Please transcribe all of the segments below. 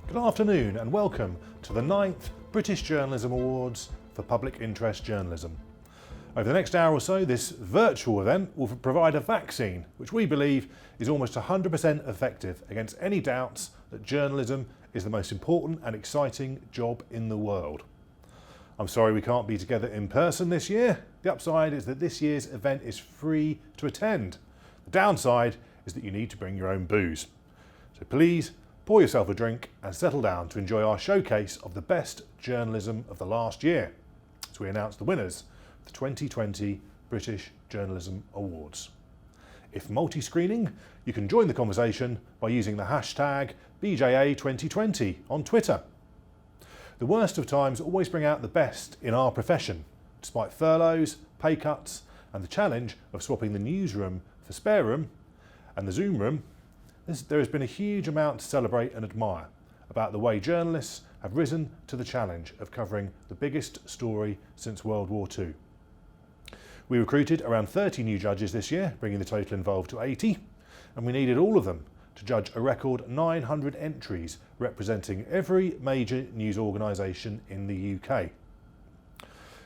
Good afternoon and welcome to the 9th British Journalism Awards for Public Interest Journalism. Over the next hour or so, this virtual event will provide a vaccine which we believe is almost 100% effective against any doubts that journalism is the most important and exciting job in the world. I'm sorry we can't be together in person this year. The upside is that this year's event is free to attend. The downside is that you need to bring your own booze. So please pour yourself a drink and settle down to enjoy our showcase of the best journalism of the last year as we announce the winners of the 2020 British Journalism Awards. If multi-screening, you can join the conversation by using the hashtag BJA2020 on Twitter. The worst of times always bring out the best in our profession, despite furloughs, pay cuts and the challenge of swapping the newsroom for spare room and the Zoom room. There has been a huge amount to celebrate and admire about the way journalists have risen to the challenge of covering the biggest story since World War II. We recruited around 30 new judges this year, bringing the total involved to 80, and we needed all of them to judge a record 900 entries representing every major news organisation in the UK.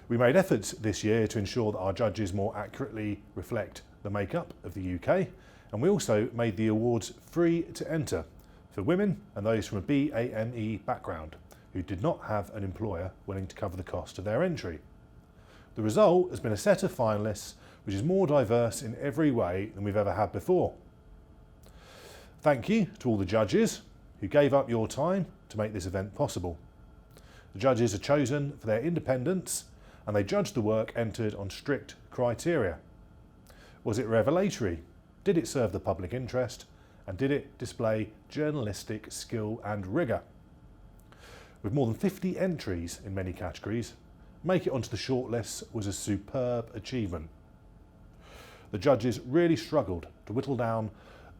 We made efforts this year to ensure that our judges more accurately reflect the makeup of the UK, and we also made the awards free to enter for women and those from a BAME background who did not have an employer willing to cover the cost of their entry. The result has been a set of finalists which is more diverse in every way than we've ever had before. Thank you to all the judges who gave up your time to make this event possible. The judges are chosen for their independence and they judged the work entered on strict criteria. Was it revelatory? Did it serve the public interest? And did it display journalistic skill and rigour? With more than 50 entries in many categories, make it onto the shortlist was a superb achievement. The judges really struggled to whittle down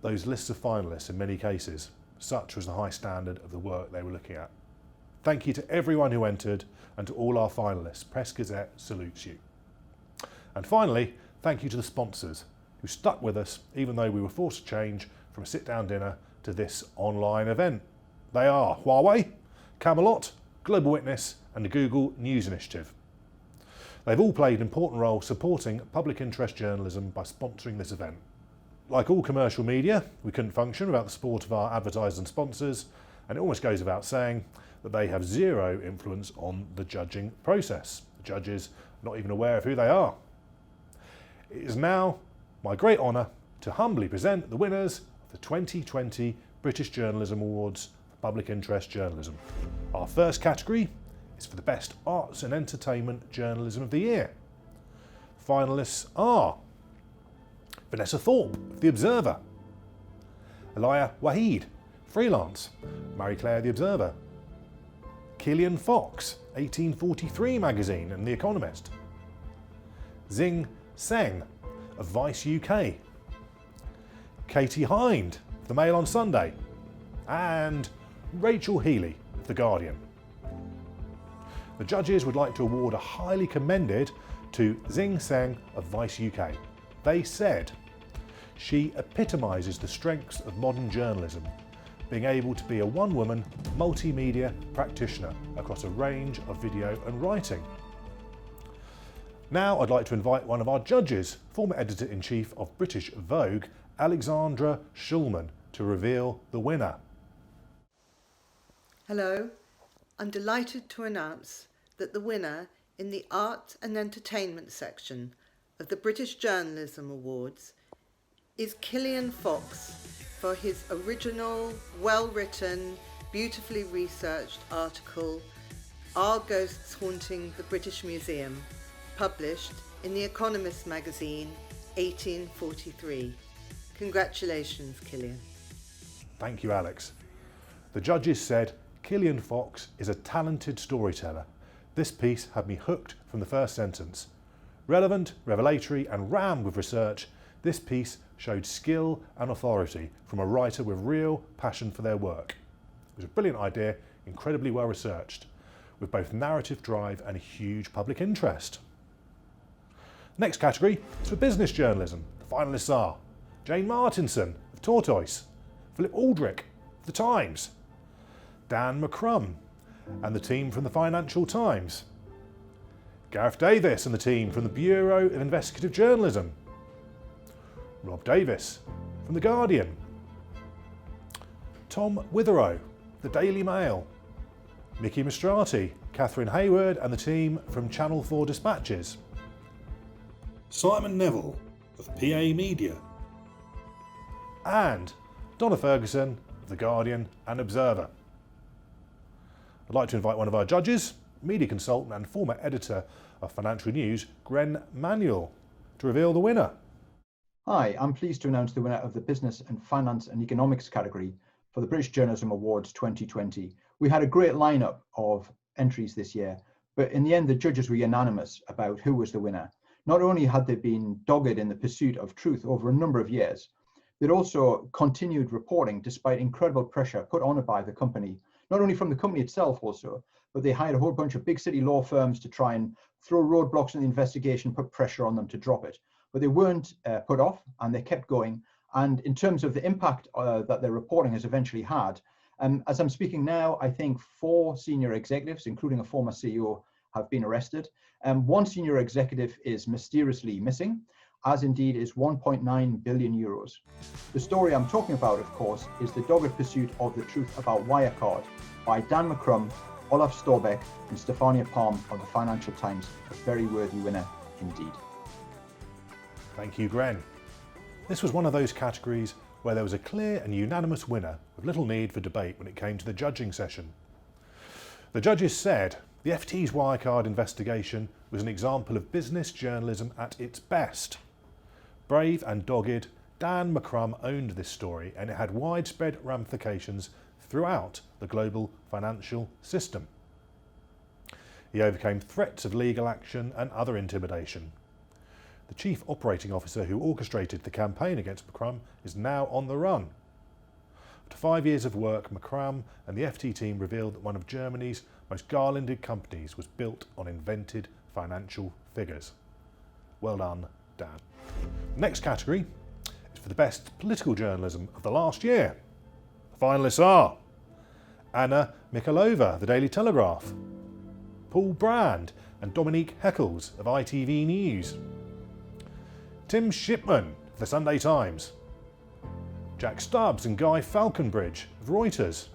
those lists of finalists in many cases. Such was the high standard of the work they were looking at. Thank you to everyone who entered and to all our finalists. Press Gazette salutes you. And finally, thank you to the sponsors who stuck with us even though we were forced to change from a sit-down dinner to this online event. They are Huawei, Camelot, Global Witness and the Google News Initiative. They've all played an important role supporting public interest journalism by sponsoring this event. Like all commercial media, we couldn't function without the support of our advertisers and sponsors, and it almost goes without saying that they have zero influence on the judging process. The judges are not even aware of who they are. It is now my great honour to humbly present the winners of the 2020 British Journalism Awards for Public Interest Journalism. Our first category is for the Best Arts and Entertainment Journalism of the Year. Finalists are Vanessa Thorpe of The Observer, Elia Waheed, Freelance, Marie Claire The Observer, Killian Fox, 1843 magazine and The Economist, Xing Seng of Vice UK, Katie Hind of The Mail on Sunday, and Rachel Healy of The Guardian. The judges would like to award a highly commended to Xing Seng of Vice UK. They said, "She epitomises the strengths of modern journalism, being able to be a one-woman multimedia practitioner across a range of video and writing." Now I'd like to invite one of our judges, former editor-in-chief of British Vogue, Alexandra Schulman, to reveal the winner. Hello, I'm delighted to announce that the winner in the Art and Entertainment section of the British Journalism Awards is Killian Fox for his original, well-written, beautifully researched article, Are Ghosts Haunting the British Museum?, published in The Economist magazine, 1843. Congratulations, Killian. Thank you, Alex. The judges said, "Killian Fox is a talented storyteller. This piece had me hooked from the first sentence. Relevant, revelatory and rammed with research, this piece showed skill and authority from a writer with real passion for their work. It was a brilliant idea, incredibly well researched, with both narrative drive and a huge public interest." Next category is for business journalism. The finalists are Jane Martinson of Tortoise, Philip Aldrich of The Times, Dan McCrum and the team from the Financial Times, Gareth Davis and the team from the Bureau of Investigative Journalism, Rob Davis from The Guardian, Tom Witherow, The Daily Mail, Mickey Mastrati, Catherine Hayward and the team from Channel 4 Dispatches, Simon Neville of PA Media, and Donna Ferguson of The Guardian and Observer. I'd like to invite one of our judges, media consultant and former editor of Financial News, Gren Manuel, to reveal the winner. Hi, I'm pleased to announce the winner of the Business and Finance and Economics category for the British Journalism Awards 2020. We had a great lineup of entries this year, but in the end the judges were unanimous about who was the winner. Not only had they been dogged in the pursuit of truth over a number of years, they'd also continued reporting despite incredible pressure put on it by the company, not only from the company itself also, but they hired a whole bunch of big city law firms to try and throw roadblocks in the investigation, put pressure on them to drop it. But they weren't put off and they kept going. And in terms of the impact that their reporting has eventually had, as I'm speaking now, I think 4 senior executives, including a former CEO, have been arrested. One senior executive is mysteriously missing, as indeed is 1.9 billion euros. The story I'm talking about, of course, is the dogged pursuit of the truth about Wirecard by Dan McCrum, Olaf Storbeck and Stefania Palm of the Financial Times, a very worthy winner indeed. Thank you, Gren. This was one of those categories where there was a clear and unanimous winner with little need for debate when it came to the judging session. The judges said the FT's Wirecard investigation was an example of business journalism at its best. Brave and dogged, Dan McCrum owned this story and it had widespread ramifications throughout the global financial system. He overcame threats of legal action and other intimidation. The chief operating officer who orchestrated the campaign against McCrum is now on the run. After 5 years of work, McCrum and the FT team revealed that one of Germany's most garlanded companies was built on invented financial figures. Well done, Dan. The next category is for the best political journalism of the last year. The finalists are Anna Mikhailova, The Daily Telegraph, Paul Brand and Dominique Heckles of ITV News, Tim Shipman of The Sunday Times, Jack Stubbs and Guy Falconbridge of Reuters,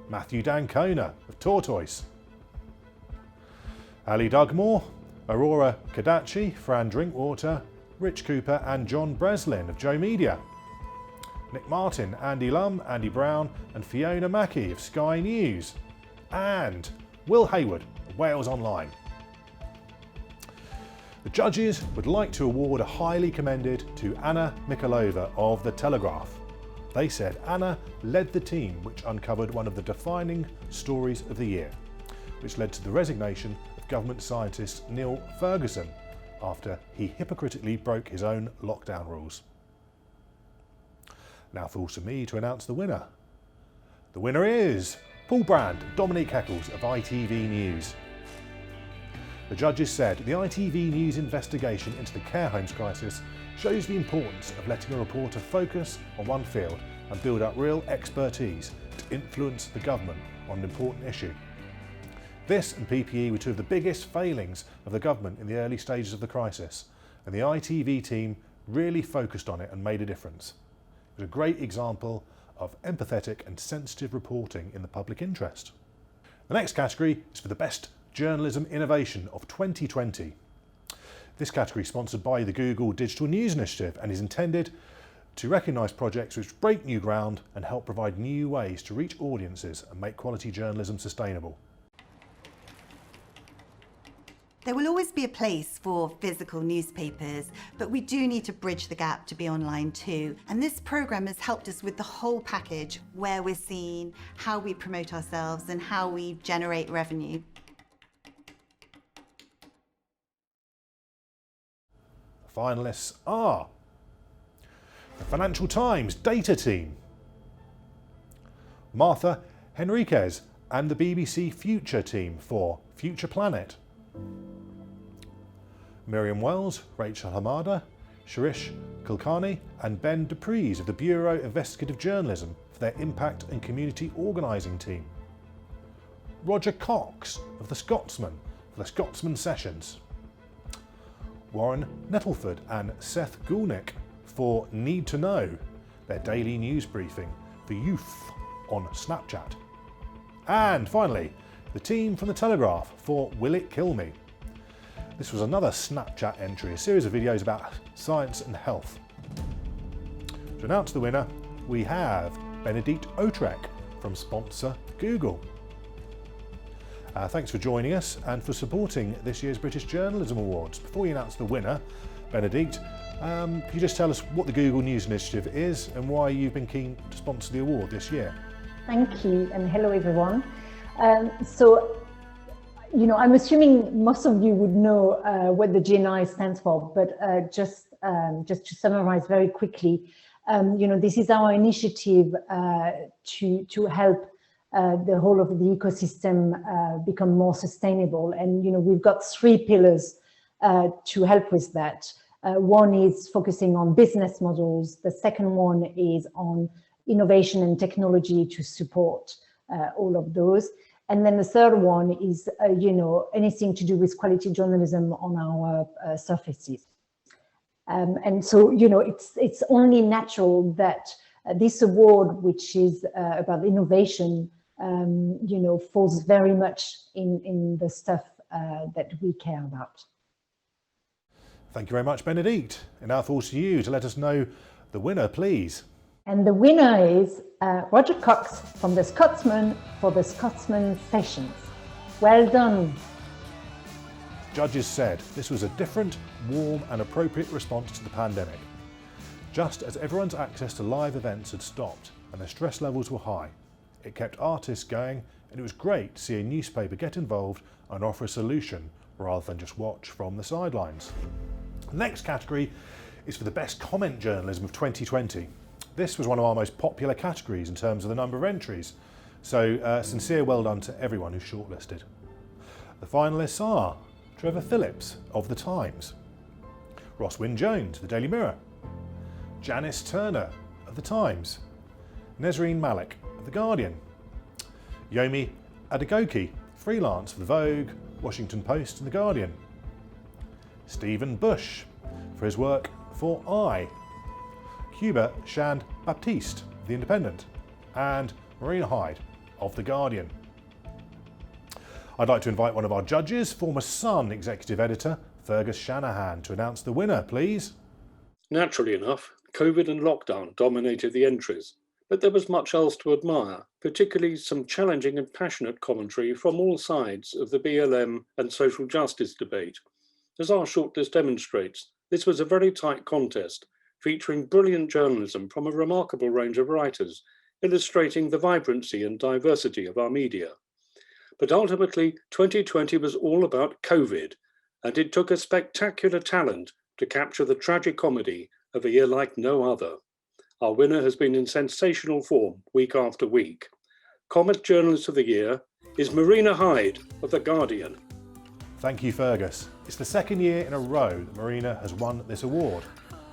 Matthew Dancona of Tortoise, Ali Dugmore, Aurora Kadachi, Fran Drinkwater, Rich Cooper and John Breslin of Joe Media, Nick Martin, Andy Lum, Andy Brown and Fiona Mackey of Sky News, and Will Hayward of Wales Online. The judges would like to award a highly commended to Anna Mikhailova of The Telegraph. They said Anna led the team which uncovered one of the defining stories of the year, which led to the resignation of government scientist Neil Ferguson after he hypocritically broke his own lockdown rules. Now falls to me to announce the winner. The winner is Paul Brand and Dominique Heckles of ITV News. The judges said the ITV News investigation into the care homes crisis shows the importance of letting a reporter focus on one field and build up real expertise to influence the government on an important issue. This and PPE were 2 of the biggest failings of the government in the early stages of the crisis, and the ITV team really focused on it and made a difference. It was a great example of empathetic and sensitive reporting in the public interest. The next category is for the best journalism innovation of 2020. This category is sponsored by the Google Digital News Initiative and is intended to recognise projects which break new ground and help provide new ways to reach audiences and make quality journalism sustainable. There will always be a place for physical newspapers, but we do need to bridge the gap to be online too. And this programme has helped us with the whole package, where we're seen, how we promote ourselves and how we generate revenue. The finalists are the Financial Times Data Team, Martha Henriquez and the BBC Future Team for Future Planet, Miriam Wells, Rachel Hamada, Shirish Kulkarni and Ben Dupreez of the Bureau of Investigative Journalism for their impact and community organising team. Roger Cox of The Scotsman for the Scotsman Sessions. Warren Nettleford and Seth Goulnick for Need to Know, their daily news briefing for youth on Snapchat. And finally, the team from The Telegraph for Will It Kill Me? This was another Snapchat entry, a series of videos about science and health. To announce the winner, we have Benedict Autrec from sponsor Google. Thanks for joining us and for supporting this year's British Journalism Awards. Before we announce the winner, Benedict, can you just tell us what the Google News Initiative is and why you've been keen to sponsor the award this year? Thank you, and hello everyone. I'm assuming most of you would know what the GNI stands for, but just to summarize very quickly, this is our initiative to help the whole of the ecosystem become more sustainable. And, we've got 3 pillars to help with that. One is focusing on business models. The second one is on innovation and technology to support all of those. And then the third one is, anything to do with quality journalism on our surfaces. And so, it's only natural that this award, which is about innovation, falls very much in the stuff that we care about. Thank you very much, Benedict. And now falls to you to let us know the winner, please. And the winner is Roger Cox from The Scotsman for the Scotsman Sessions. Well done. Judges said this was a different, warm and appropriate response to the pandemic. Just as everyone's access to live events had stopped and their stress levels were high, it kept artists going, and it was great to see a newspaper get involved and offer a solution rather than just watch from the sidelines. The next category is for the best comment journalism of 2020. This was one of our most popular categories in terms of the number of entries, so sincere well done to everyone who shortlisted. The finalists are Trevor Phillips of The Times, Ross Wynne-Jones of the Daily Mirror, Janice Turner of The Times, Nesreen Malik of The Guardian, Yomi Adegoke, freelance for The Vogue, Washington Post and The Guardian, Stephen Bush for his work for I, Cuba Shand Baptiste of The Independent, and Marina Hyde of The Guardian. I'd like to invite one of our judges, former Sun executive editor Fergus Shanahan, to announce the winner, please. Naturally enough, COVID and lockdown dominated the entries, but there was much else to admire, particularly some challenging and passionate commentary from all sides of the BLM and social justice debate. As our shortlist demonstrates, this was a very tight contest, featuring brilliant journalism from a remarkable range of writers, illustrating the vibrancy and diversity of our media. But ultimately, 2020 was all about COVID, and it took a spectacular talent to capture the tragic comedy of a year like no other. Our winner has been in sensational form week after week. Comment Journalist of the Year is Marina Hyde of The Guardian. Thank you, Fergus. It's the second year in a row that Marina has won this award.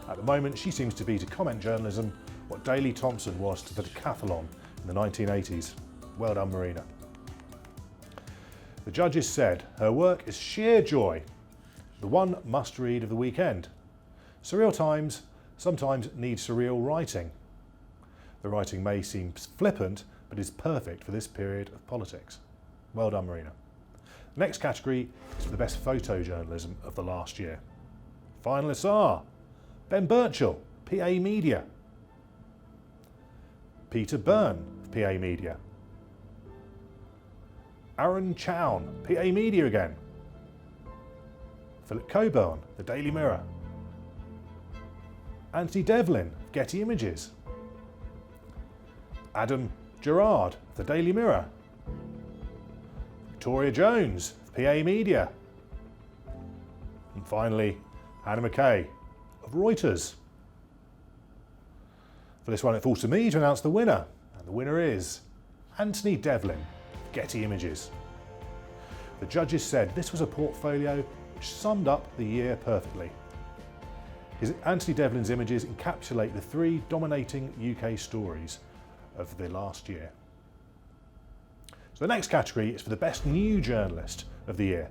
At the moment, she seems to be to comment journalism what Daley Thompson was to the decathlon in the 1980s. Well done, Marina. The judges said her work is sheer joy, the one must-read of the weekend. Surreal times sometimes need surreal writing. The writing may seem flippant, but is perfect for this period of politics. Well done, Marina. The next category is for the best photojournalism of the last year. Finalists are Ben Birchall, PA Media, Peter Byrne, PA Media, Aaron Chown, PA Media again, Philip Coburn, The Daily Mirror, Anthony Devlin, Getty Images, Adam Gerard, The Daily Mirror, Victoria Jones, PA Media, and finally Hannah McKay of Reuters. For this one, it falls to me to announce the winner, and the winner is Anthony Devlin, Getty Images. The judges said this was a portfolio which summed up the year perfectly. Anthony Devlin's images encapsulate the three dominating UK stories of the last year. So the next category is for the best new journalist of the year.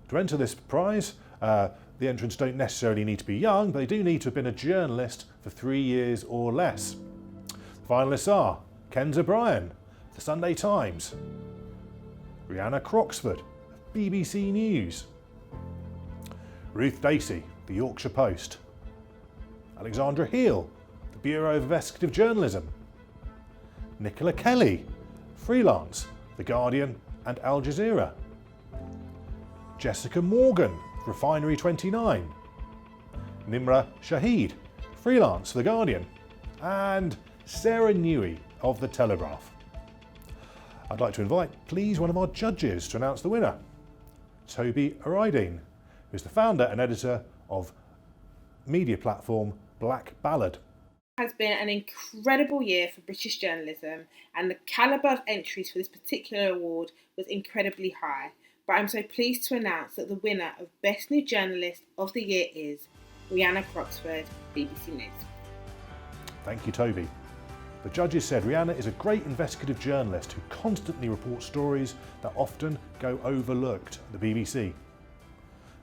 To enter this prize, the entrants don't necessarily need to be young, but they do need to have been a journalist for 3 years or less. The finalists are Kenza Bryan, The Sunday Times, Rhianna Croxford, BBC News, Ruth Dacey, The Yorkshire Post, Alexandra Heel, the Bureau of Investigative Journalism, Nicola Kelly, Freelance, The Guardian and Al Jazeera, Jessica Morgan, Refinery 29, Nimra Shahid, Freelance, The Guardian, and Sarah Newey of The Telegraph. I'd like to invite, please, one of our judges to announce the winner, Toby Aridine, who's the founder and editor of media platform Black Ballad. Has been an incredible year for British journalism, and the calibre of entries for this particular award was incredibly high. But I'm so pleased to announce that the winner of Best New Journalist of the Year is Rhianna Croxford, BBC News. Thank you, Toby. The judges said Rhianna is a great investigative journalist who constantly reports stories that often go overlooked at the BBC.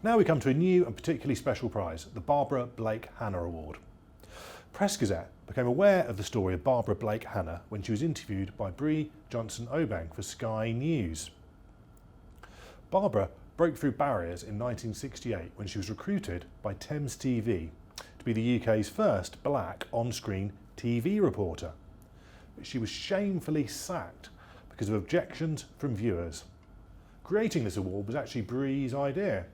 Now we come to a new and particularly special prize, the Barbara Blake Hannah Award. Press Gazette became aware of the story of Barbara Blake Hannah when she was interviewed by Brie Johnson-Obeng for Sky News. Barbara broke through barriers in 1968 when she was recruited by Thames TV to be the UK's first black on-screen TV reporter. But she was shamefully sacked because of objections from viewers. Creating this award was actually Brie's idea.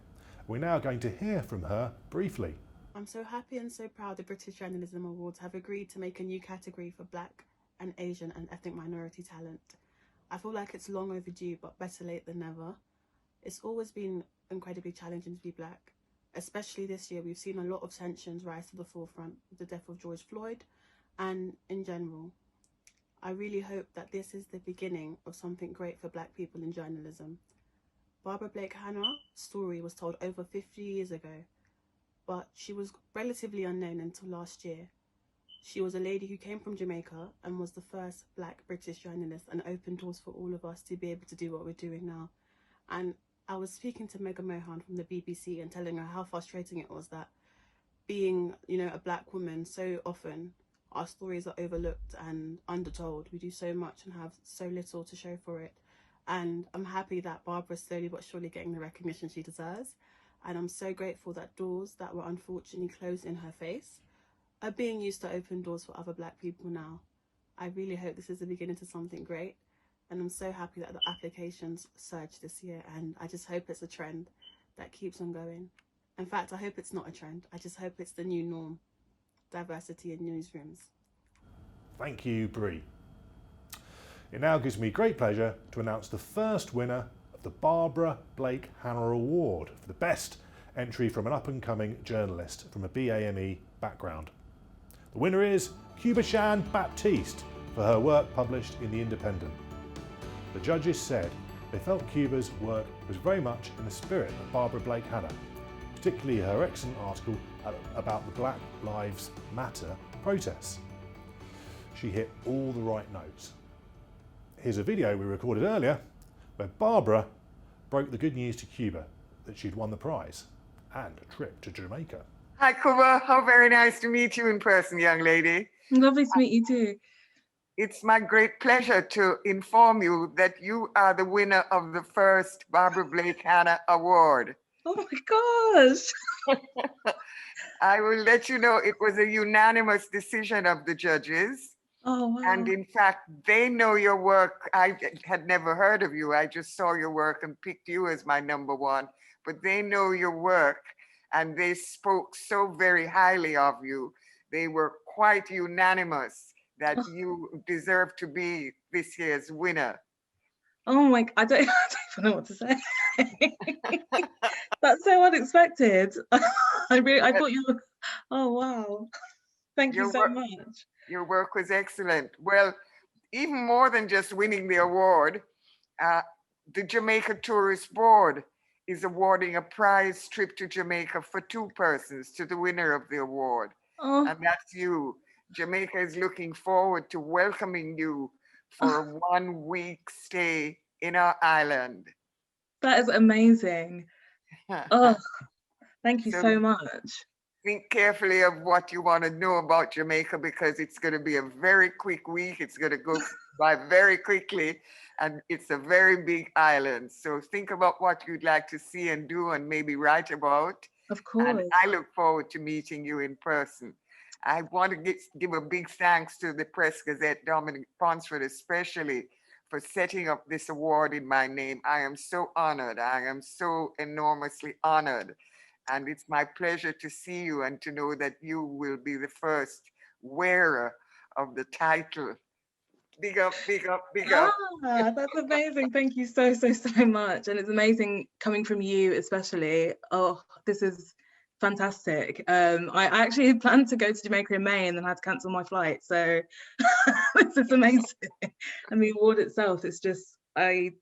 We're now going to hear from her briefly. I'm so happy and so proud the British Journalism Awards have agreed to make a new category for Black and Asian and ethnic minority talent. I feel like it's long overdue, but better late than never. It's always been incredibly challenging to be Black. Especially this year, we've seen a lot of tensions rise to the forefront with the death of George Floyd and in general. I really hope that this is the beginning of something great for Black people in journalism. Barbara Blake Hannah's story was told over 50 years ago, but she was relatively unknown until last year. She was a lady who came from Jamaica and was the first Black British journalist and opened doors for all of us to be able to do what we're doing now. And I was speaking to Megan Mohan from the BBC and telling her how frustrating it was that being, a Black woman, so often our stories are overlooked and undertold. We do so much and have so little to show for it. And I'm happy that Barbara's slowly but surely getting the recognition she deserves. And I'm so grateful that doors that were unfortunately closed in her face are being used to open doors for other Black people now. I really hope this is the beginning to something great. And I'm so happy that the applications surged this year, and I just hope it's a trend that keeps on going. In fact, I hope it's not a trend. I just hope it's the new norm, diversity in newsrooms. Thank you, Brie. It now gives me great pleasure to announce the first winner of the Barbara Blake Hannah Award for the best entry from an up-and-coming journalist from a BAME background. The winner is Cuba-Chan Baptiste for her work published in The Independent. The judges said they felt Cuba's work was very much in the spirit of Barbara Blake Hannah, particularly her excellent article about the Black Lives Matter protests. She hit all the right notes. Here's a video we recorded earlier where Barbara broke the good news to Cuba that she'd won the prize and a trip to Jamaica. Hi, Cuba. How very nice to meet you in person, young lady. Lovely to meet you too. It's my great pleasure to inform you that you are the winner of the first Barbara Blake Hannah Award. Oh my gosh. I will let you know it was a unanimous decision of the judges. Oh, wow. And in fact, they know your work. I had never heard of you. I just saw your work and picked you as my number one. But they know your work and they spoke so very highly of you. They were quite unanimous that you deserve to be this year's winner. Oh my, I don't even know what to say. That's so unexpected. I thought you were, oh wow. Thank you so much. Your work was excellent. Well, even more than just winning the award, the Jamaica Tourist Board is awarding a prize trip to Jamaica for 2 persons to the winner of the award. Oh. And that's you. Jamaica is looking forward to welcoming you for a 1 week stay in our island. That is amazing. Oh, thank you So so much. think carefully of what you want to know about Jamaica, because it's going to be a very quick week. It's going to go by very quickly, and it's a very big island. So think about what you'd like to see and do and maybe write about. Of course. And I look forward to meeting you in person. I want to give a big thanks to the Press Gazette, Dominic Ponsford, especially for setting up this award in my name. I am so honored. I am so enormously honored. And it's my pleasure to see you and to know that you will be the first wearer of the title. Big up, big up, big up. Ah, that's amazing. Thank you so much. And it's amazing coming from you, especially. Oh, this is fantastic. I actually had planned to go to Jamaica in May and then had to cancel my flight. So this is amazing. And the award itself, it's just, I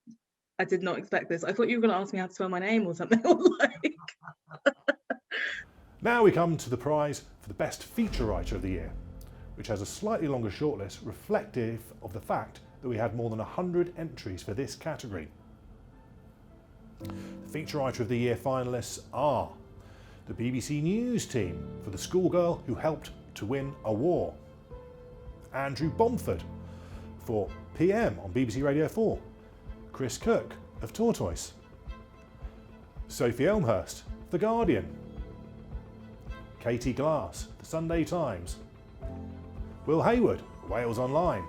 did not expect this. I thought you were going to ask me how to spell my name or something. Now we come to the prize for the Best Feature Writer of the Year, which has a slightly longer shortlist reflective of the fact that we had more than 100 entries for this category. The Feature Writer of the Year finalists are the BBC News team for The Schoolgirl Who Helped to Win a War, Andrew Bomford for PM on BBC Radio 4, Chris Cook of Tortoise, Sophie Elmhurst, The Guardian, Katie Glass, The Sunday Times, Will Hayward, Wales Online,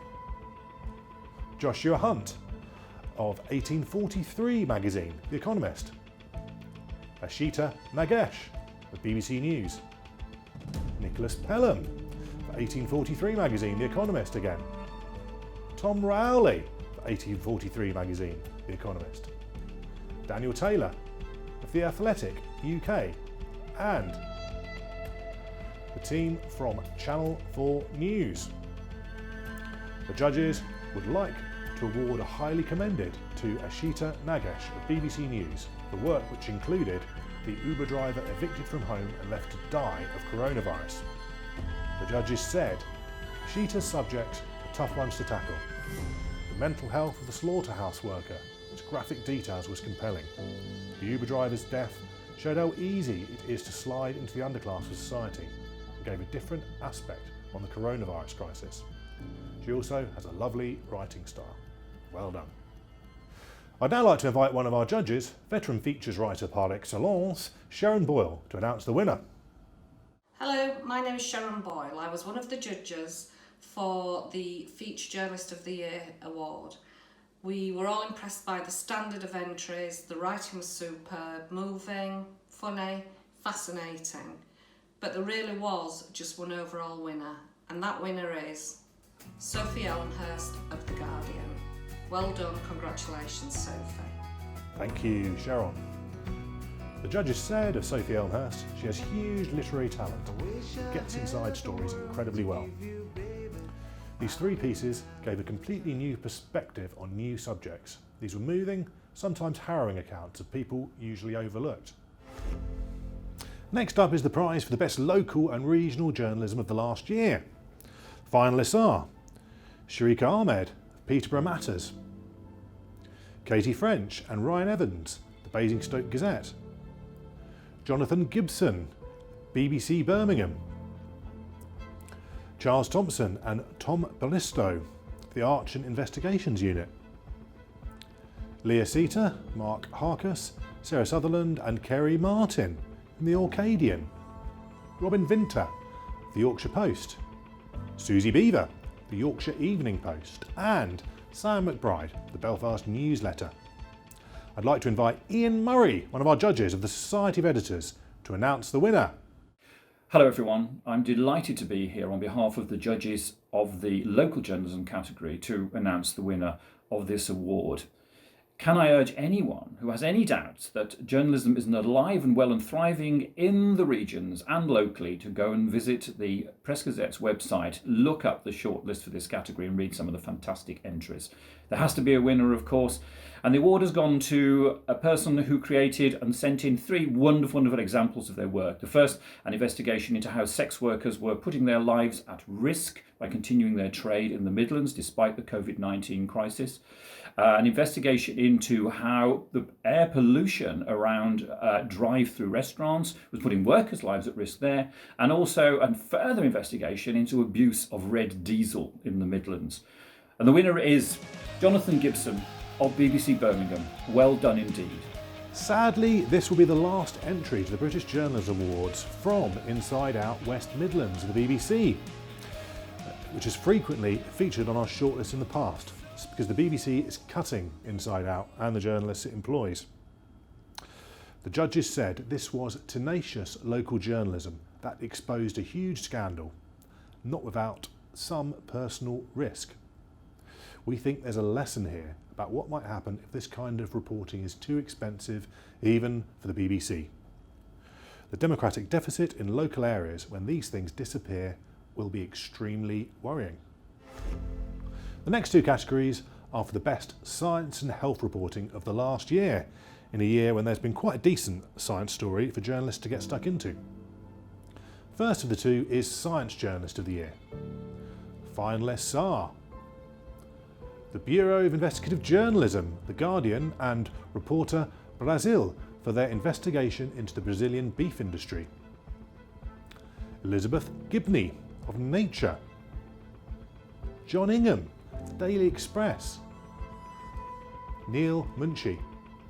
Joshua Hunt of 1843 magazine, The Economist, Ashita Nagesh of BBC News, Nicholas Pelham for 1843 magazine, The Economist again, Tom Rowley for 1843 magazine, The Economist, Daniel Taylor of The Athletic UK, and the team from Channel 4 News. The judges would like to award a highly commended to Ashita Nagesh of BBC News for work which included the Uber driver evicted from home and left to die of coronavirus. The judges said Ashita's subject are tough ones to tackle. The mental health of the slaughterhouse worker, its graphic details was compelling. The Uber driver's death showed how easy it is to slide into the underclass of society, gave a different aspect on the coronavirus crisis. She also has a lovely writing style. Well done. I'd now like to invite one of our judges, veteran features writer par excellence, Sharon Boyle, to announce the winner. Hello, my name is Sharon Boyle. I was one of the judges for the Feature Journalist of the Year award. We were all impressed by the standard of entries. The writing was superb, moving, funny, fascinating. But there really was just one overall winner, and that winner is Sophie Elmhurst of The Guardian. Well done, congratulations, Sophie. Thank you, Sharon. The judges said of Sophie Elmhurst, she has huge literary talent, gets inside stories incredibly well. These three pieces gave a completely new perspective on new subjects. These were moving, sometimes harrowing accounts of people usually overlooked. Next up is the prize for the best local and regional journalism of the last year. Finalists are Sharika Ahmed of Peterborough Matters, Katie French and Ryan Evans, the Basingstoke Gazette, Jonathan Gibson, BBC Birmingham, Charles Thompson and Tom Ballisto, the Arch and Investigations Unit, Leah Seater, Mark Harkus, Sarah Sutherland and Kerry Martin from the Orcadian, Robin Vinter, the Yorkshire Post, Susie Beaver, the Yorkshire Evening Post, and Sam McBride, the Belfast Newsletter. I'd like to invite Ian Murray, one of our judges of the Society of Editors, to announce the winner. Hello everyone, I'm delighted to be here on behalf of the judges of the local journalism category to announce the winner of this award. Can I urge anyone who has any doubts that journalism is alive and well and thriving in the regions and locally to go and visit the Press Gazette's website, look up the shortlist for this category and read some of the fantastic entries. There has to be a winner, of course, and the award has gone to a person who created and sent in 3 wonderful examples of their work. The first, an investigation into how sex workers were putting their lives at risk by continuing their trade in the Midlands despite the COVID-19 crisis. An investigation into how the air pollution around drive-through restaurants was putting workers' lives at risk there, and also a further investigation into abuse of red diesel in the Midlands. And the winner is Jonathan Gibson of BBC Birmingham. Well done indeed. Sadly, this will be the last entry to the British Journalism Awards from Inside Out West Midlands of the BBC, which has frequently featured on our shortlist in the past. It's because the BBC is cutting Inside Out and the journalists it employs. The judges said this was tenacious local journalism that exposed a huge scandal, not without some personal risk. We think there's a lesson here about what might happen if this kind of reporting is too expensive, even for the BBC. The democratic deficit in local areas when these things disappear will be extremely worrying. The next 2 categories are for the best science and health reporting of the last year, in a year when there's been quite a decent science story for journalists to get stuck into. First of the 2 is Science Journalist of the Year. Finalists are the Bureau of Investigative Journalism, The Guardian, and Reporter Brazil for their investigation into the Brazilian beef industry. Elizabeth Gibney of Nature. John Ingham, The Daily Express. Neil Munchie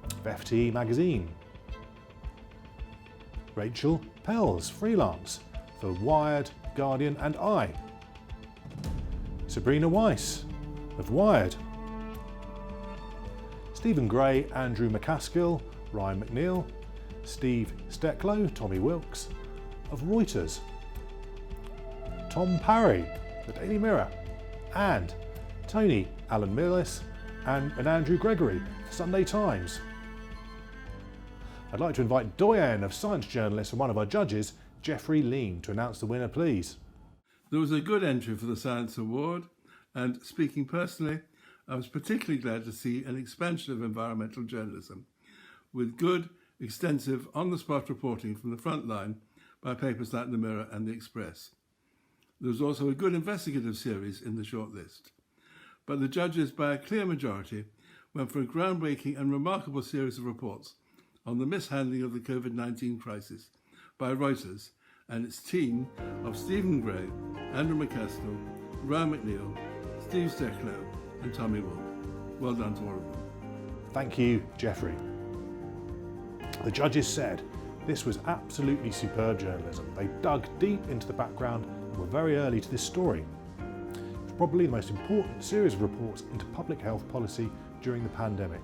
of FT Magazine. Rachel Pells, freelance for Wired, Guardian and I. Sabrina Weiss of Wired. Stephen Gray, Andrew McCaskill, Ryan McNeil, Steve Stecklow, Tommy Wilkes of Reuters. Tom Parry, The Daily Mirror, and Tony Alan Millis and Andrew Gregory, Sunday Times. I'd like to invite doyen of science journalists and one of our judges, Geoffrey Lean, to announce the winner, please. There was a good entry for the Science Award, and speaking personally, I was particularly glad to see an expansion of environmental journalism, with good, extensive, on-the-spot reporting from the front line by papers like The Mirror and The Express. There was also a good investigative series in the shortlist. But the judges, by a clear majority, went for a groundbreaking and remarkable series of reports on the mishandling of the COVID-19 crisis by Reuters and its team of Stephen Gray, Andrew McCaskill, Ryan McNeil, Steve Stecklow and Tommy Wilk. Well done to all of them. Thank you, Geoffrey. The judges said this was absolutely superb journalism. They dug deep into the background and were very early to this story. It was probably the most important series of reports into public health policy during the pandemic,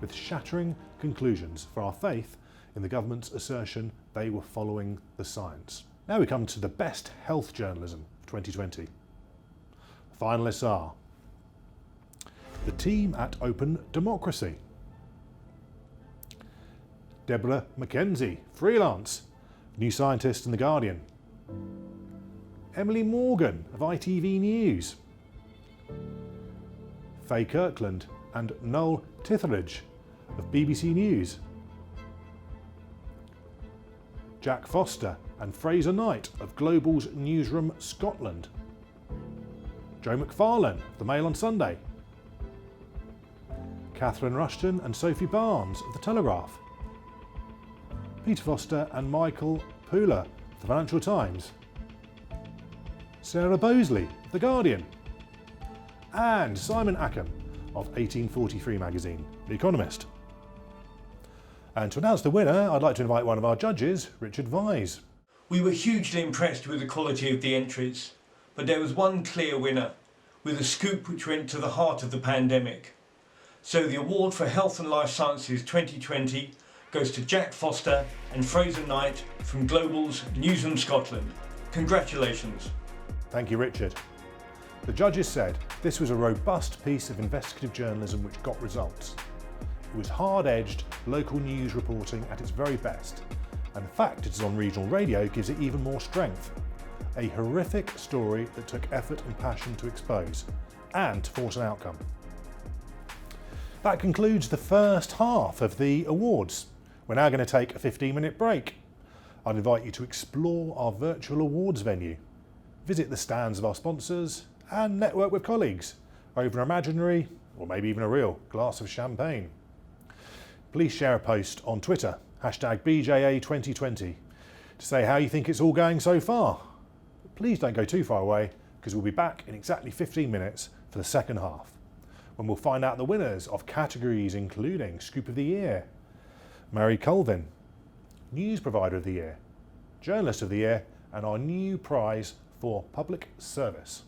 with shattering conclusions for our faith in the government's assertion they were following the science. Now we come to the best health journalism of 2020. The finalists are the team at Open Democracy. Deborah Mackenzie, freelance, New Scientist and The Guardian. Emily Morgan of ITV News. Faye Kirkland and Noel Titheridge of BBC News. Jack Foster and Fraser Knight of Global's Newsroom Scotland. Joe McFarlane of The Mail on Sunday. Catherine Rushton and Sophie Barnes of The Telegraph. Peter Foster and Michael Pooler of The Financial Times. Sarah Bosley of The Guardian. And Simon Ackham of 1843 magazine, The Economist. And to announce the winner, I'd like to invite one of our judges, Richard Vise. We were hugely impressed with the quality of the entries, but there was one clear winner, with a scoop which went to the heart of the pandemic. So the award for Health and Life Sciences 2020 goes to Jack Foster and Fraser Knight from Global's Newsroom Scotland. Congratulations. Thank you, Richard. The judges said this was a robust piece of investigative journalism which got results. It It was hard-edged local news reporting at its very best, and the fact it is on regional radio gives it even more strength. A horrific story that took effort and passion to expose, and to force an outcome. That concludes the first half of the awards. We're now going to take a 15-minute break. I'd invite you to explore our virtual awards venue, visit the stands of our sponsors, and network with colleagues over an imaginary, or maybe even a real, glass of champagne. Please share a post on Twitter, #BJA2020, to say how you think it's all going so far. But please don't go too far away, because we'll be back in exactly 15 minutes for the second half, when we'll find out the winners of categories including Scoop of the Year, Mary Colvin, News Provider of the Year, Journalist of the Year, and our new prize for public service.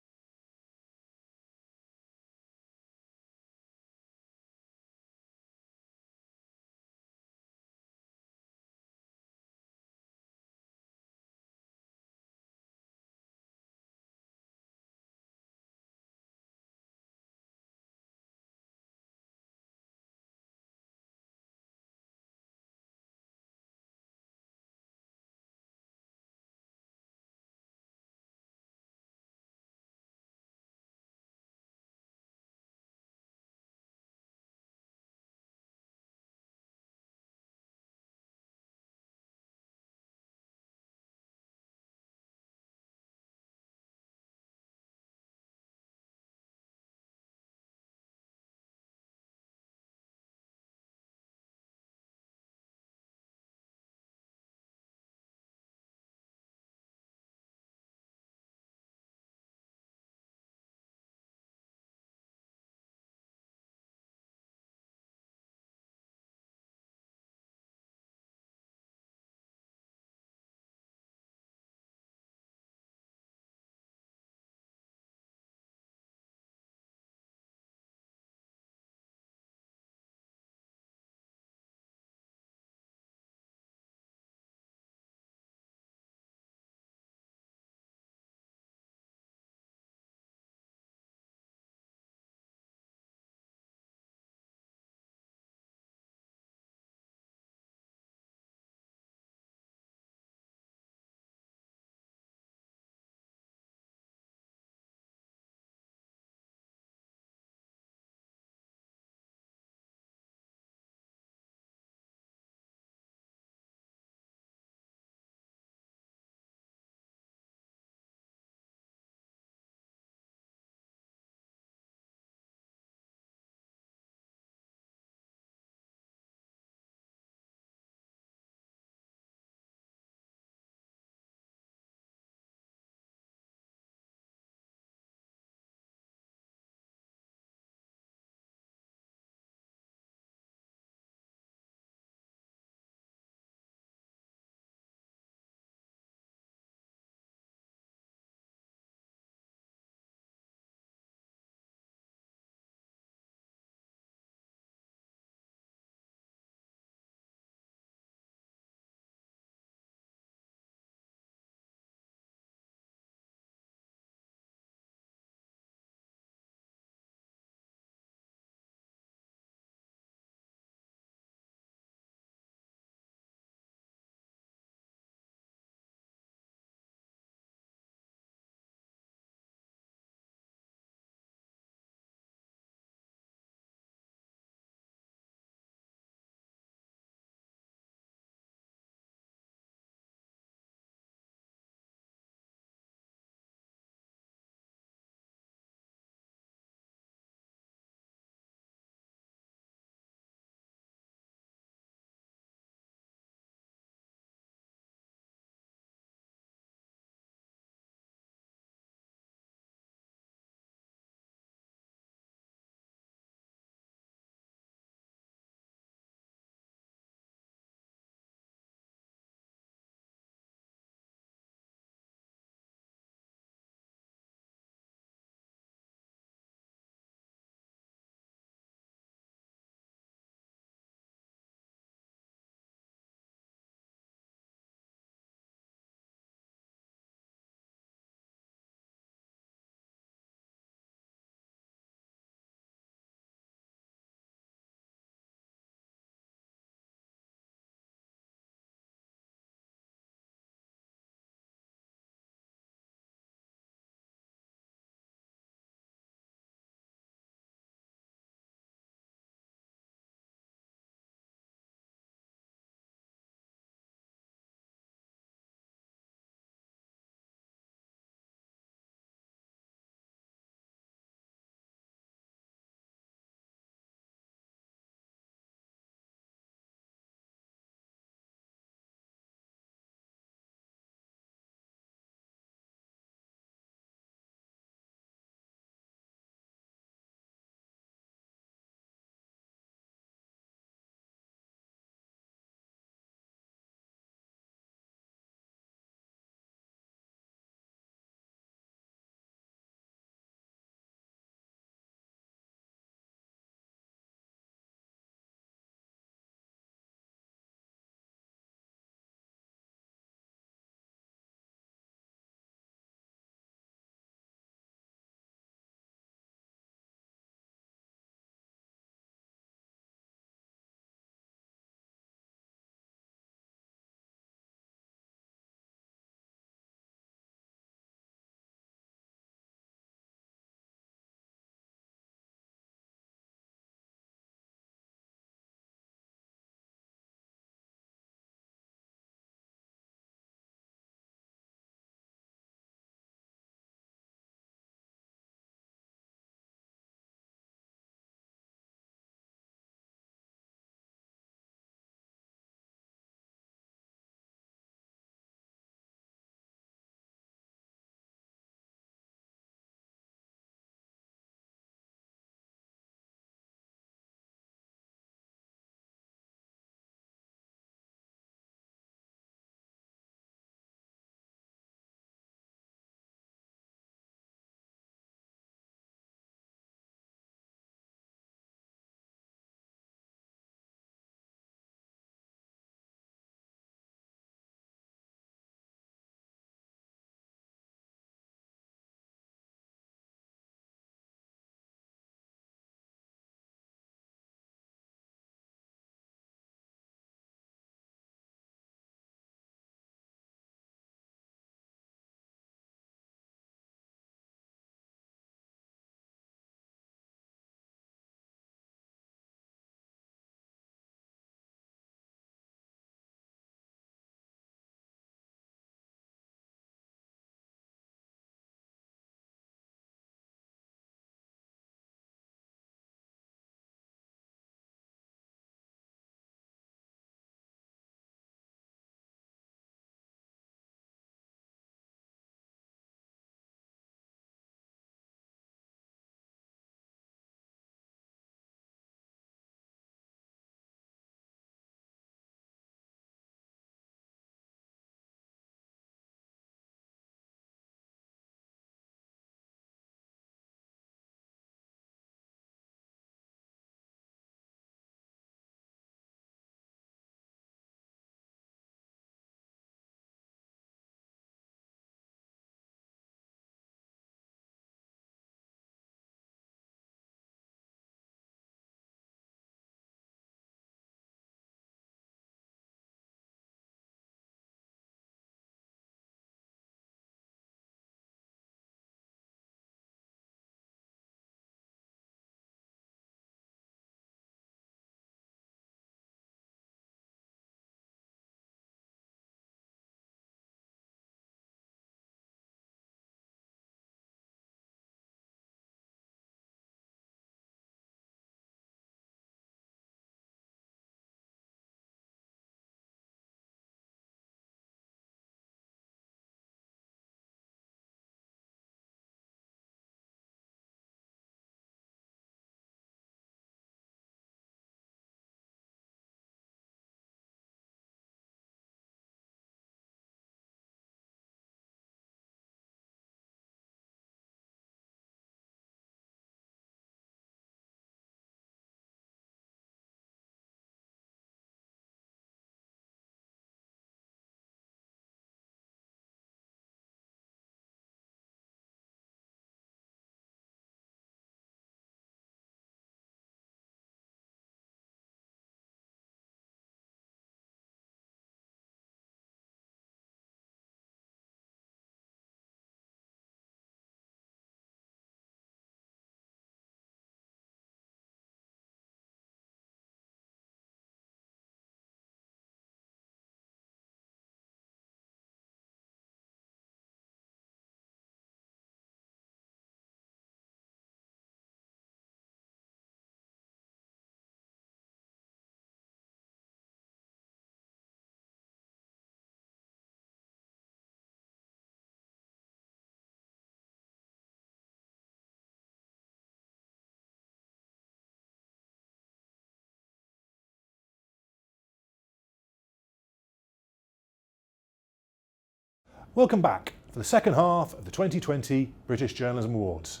Welcome back for the second half of the 2020 British Journalism Awards.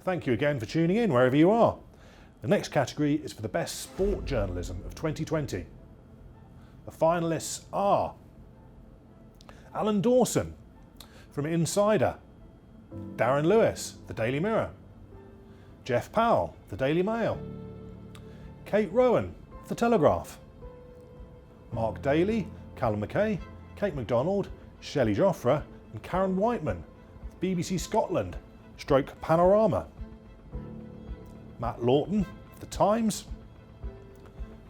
Thank you again for tuning in wherever you are. The next category is for the best sport journalism of 2020. The finalists are Alan Dawson from Insider, Darren Lewis, The Daily Mirror, Jeff Powell, The Daily Mail, Kate Rowan, The Telegraph, Mark Daly, Callum McKay, Kate MacDonald, Shelley Joffre and Karen Whiteman, BBC Scotland, stroke Panorama, Matt Lawton, The Times,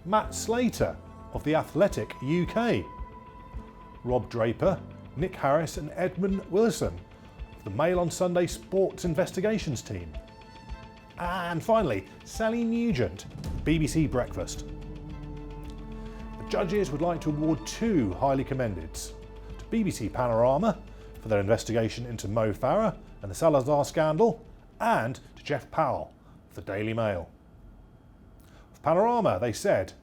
Matt Slater of The Athletic UK, Rob Draper, Nick Harris and Edmund Wilson of the Mail on Sunday Sports Investigations team. And finally, Sally Nugent, BBC Breakfast. The judges would like to award two highly commendeds to BBC Panorama for their investigation into Mo Farah and the Salazar scandal, and to Jeff Powell of the Daily Mail. Of Panorama, they said,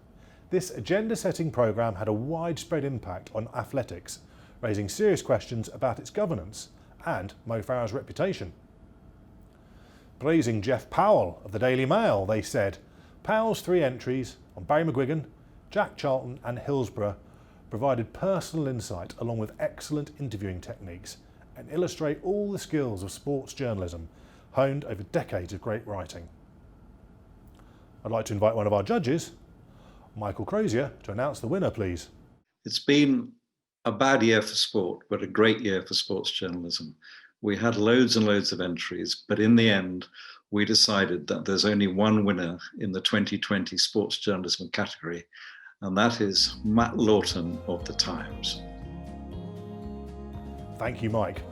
this agenda-setting programme had a widespread impact on athletics, raising serious questions about its governance and Mo Farah's reputation. Praising Jeff Powell of the Daily Mail, they said, Powell's three entries on Barry McGuigan, Jack Charlton and Hillsborough provided personal insight along with excellent interviewing techniques and illustrate all the skills of sports journalism honed over decades of great writing. I'd like to invite one of our judges, Michael Crozier, to announce the winner, please. It's been a bad year for sport, but a great year for sports journalism. We had loads and loads of entries, but in the end, we decided that there's only one winner in the 2020 sports journalism category, and that is Matt Lawton of The Times. Thank you, Mike.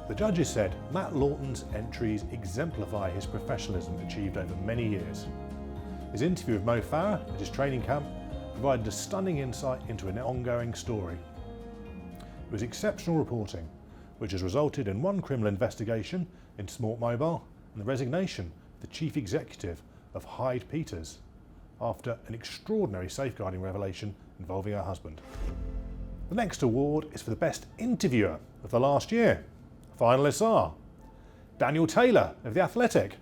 The judges said Matt Lawton's entries exemplify his professionalism achieved over many years. His interview with Mo Farah at his training camp provided a stunning insight into an ongoing story. It was exceptional reporting, which has resulted in one criminal investigation into Smart Mobile and the resignation of the chief executive of Hyde Peters after an extraordinary safeguarding revelation involving her husband. The next award is for the best interviewer of the last year. Finalists are Daniel Taylor of The Athletic,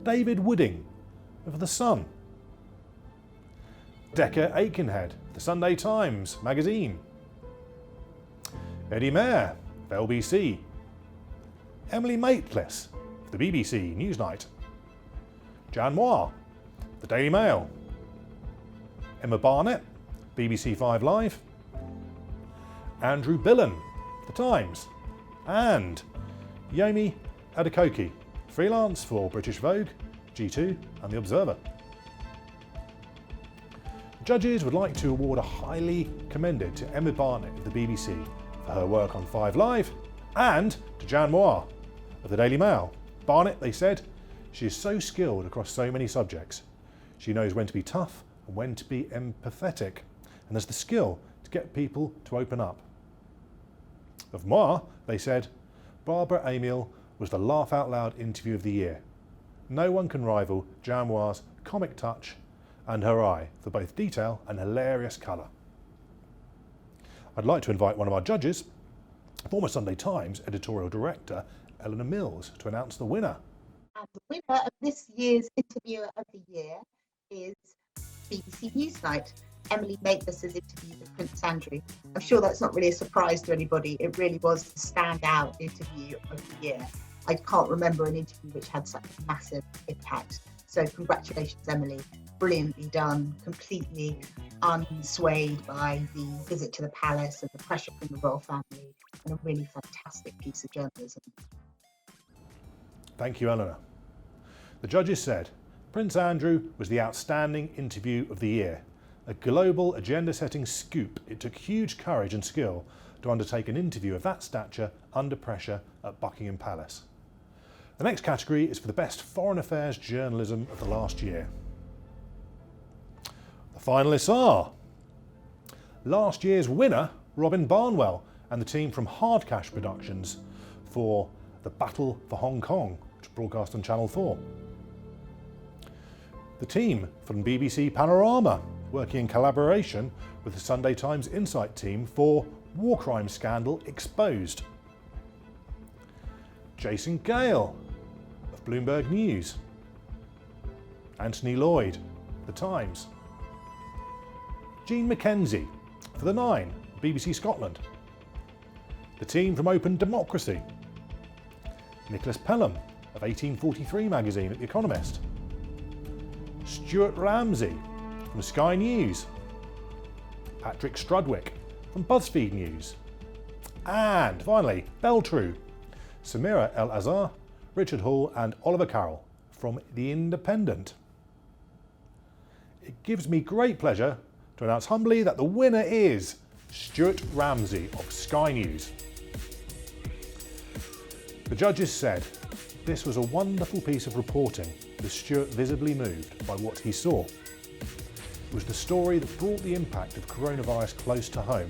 David Wooding of The Sun, Decca Aikenhead, The Sunday Times magazine, Eddie Mayer of LBC, Emily Maitlis of the BBC Newsnight, Jan Moir, The Daily Mail, Emma Barnett, BBC 5 Live, Andrew Billen, The Times, and Yomi Adekoki, freelance for British Vogue, G2 and The Observer. Judges would like to award a highly commended to Emma Barnett of the BBC for her work on 5 Live and to Jan Moir of the Daily Mail. Barnett, they said, she is so skilled across so many subjects. She knows when to be tough and when to be empathetic and has the skill to get people to open up. Of Moir, they said, Barbara Amiel was the laugh out loud interview of the year. No one can rival Jan Moir's comic touch and her eye for both detail and hilarious colour. I'd like to invite one of our judges, former Sunday Times editorial director Eleanor Mills, to announce the winner. And the winner of this year's Interviewer of the Year is BBC Newsnight, Emily Maitlis's interview with Prince Andrew. I'm sure that's not really a surprise to anybody. It really was the standout interview of the year. I can't remember an interview which had such a massive impact. So congratulations, Emily. Brilliantly done, completely unswayed by the visit to the palace and the pressure from the royal family, and a really fantastic piece of journalism. Thank you, Eleanor. The judges said Prince Andrew was the outstanding interview of the year. A global agenda-setting scoop. It took huge courage and skill to undertake an interview of that stature under pressure at Buckingham Palace. The next category is for the best foreign affairs journalism of the last year. The finalists are last year's winner, Robin Barnwell, and the team from Hard Cash Productions for The Battle for Hong Kong, which broadcast on Channel 4. The team from BBC Panorama, working in collaboration with the Sunday Times Insight team for war crime scandal exposed. Jason Gale of Bloomberg News. Anthony Lloyd, The Times. Jean Mackenzie for The Nine, BBC Scotland. The team from Open Democracy. Nicholas Pelham of 1843 magazine at The Economist. Stuart Ramsey from Sky News. Patrick Strudwick from BuzzFeed News. And finally, Beltrue, Samira El-Azhar, Richard Hall and Oliver Carroll from The Independent. It gives me great pleasure to announce humbly that the winner is Stuart Ramsey of Sky News. The judges said this was a wonderful piece of reporting with Stuart visibly moved by what he saw. It was the story that brought the impact of coronavirus close to home.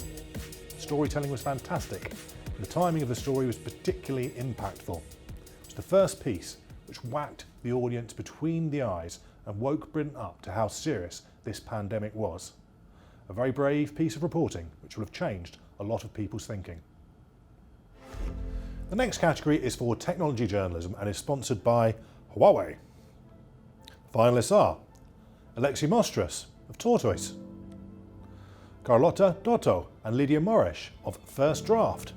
Storytelling was fantastic, and the timing of the story was particularly impactful. It was the first piece which whacked the audience between the eyes and woke Britain up to how serious this pandemic was. A very brave piece of reporting which will have changed a lot of people's thinking. The next category is for technology journalism and is sponsored by Huawei. Finalists are Alexi Mostras of Tortoise, Carlotta Dotto and Lydia Morish of First Draft,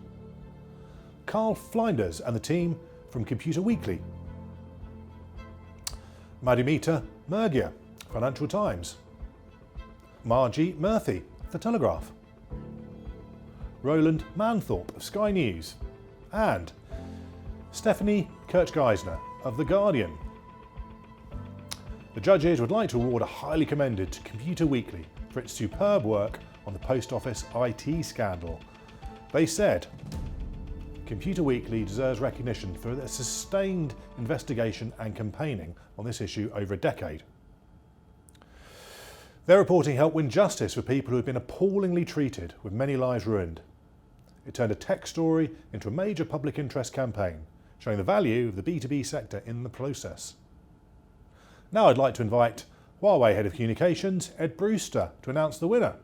Carl Flinders and the team from Computer Weekly, Madhumita Murgia, Financial Times, Margie Murphy, The Telegraph, Roland Manthorpe of Sky News, and Stephanie Kirch-Geisner of The Guardian. The judges would like to award a highly commended to Computer Weekly for its superb work on the Post Office IT scandal. They said, Computer Weekly deserves recognition for their sustained investigation and campaigning on this issue over a decade. Their reporting helped win justice for people who had been appallingly treated, with many lives ruined. It turned a tech story into a major public interest campaign, showing the value of the B2B sector in the process. Now I'd like to invite Huawei Head of Communications, Ed Brewster, to announce the winner.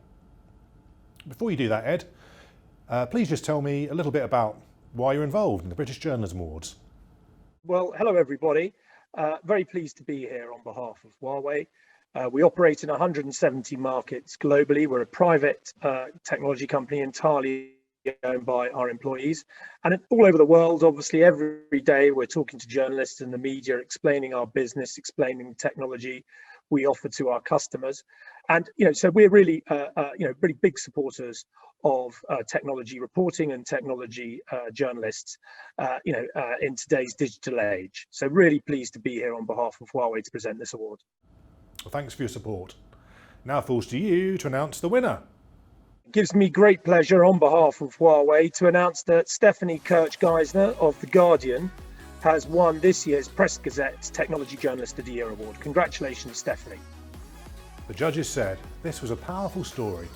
Before you do that, Ed, please just tell me a little bit about why you're involved in the British Journalism Awards. Well, hello everybody. Very pleased to be here on behalf of Huawei. We operate in 170 markets globally. We're a private technology company entirely owned by our employees. And all over the world, obviously, every day we're talking to journalists and the media, explaining our business, explaining the technology we offer to our customers. And, so we're really, really big supporters of technology reporting and technology journalists, in today's digital age. So really pleased to be here on behalf of Huawei to present this award. Well, thanks for your support. Now it falls to you to announce the winner. It gives me great pleasure on behalf of Huawei to announce that Stephanie Kirch-Geisner of The Guardian has won this year's Press Gazette's Technology Journalist of the Year award. Congratulations, Stephanie. The judges said this was a powerful story,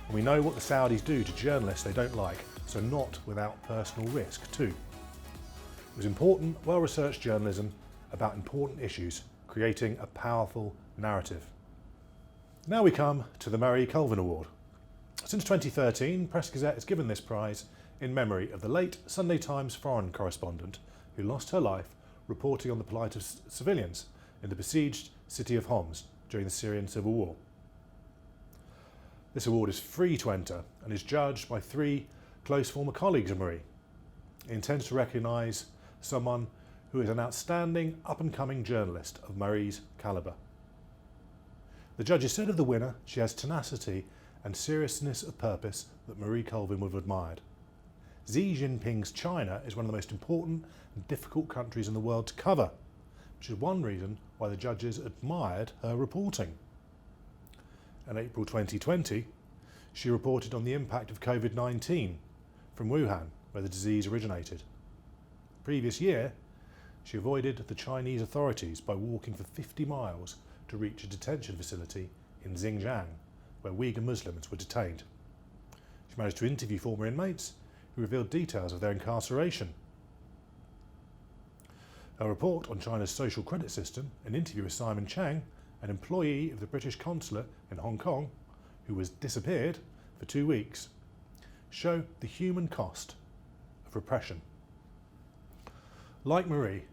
and we know what the Saudis do to journalists they don't like, so not without personal risk too. It was important, well-researched journalism about important issues, creating a powerful narrative. Now we come to the Mary Colvin Award. Since 2013, Press Gazette has given this prize in memory of the late Sunday Times foreign correspondent who lost her life reporting on the plight of civilians in the besieged city of Homs during the Syrian civil war. This award is free to enter and is judged by 3 close former colleagues of Marie. It intends to recognise someone who is an outstanding up-and-coming journalist of Marie's calibre. The judges said of the winner, she has tenacity and seriousness of purpose that Marie Colvin would have admired. Xi Jinping's China is one of the most important and difficult countries in the world to cover, which is one reason why the judges admired her reporting. In April 2020, she reported on the impact of COVID-19 from Wuhan, where the disease originated. The previous year, she avoided the Chinese authorities by walking for 50 miles to reach a detention facility in Xinjiang, where Uyghur Muslims were detained. She managed to interview former inmates who revealed details of their incarceration. Her report on China's social credit system, an interview with Simon Chang, an employee of the British consulate in Hong Kong, who was disappeared for 2 weeks. show the human cost of repression. Like Marie,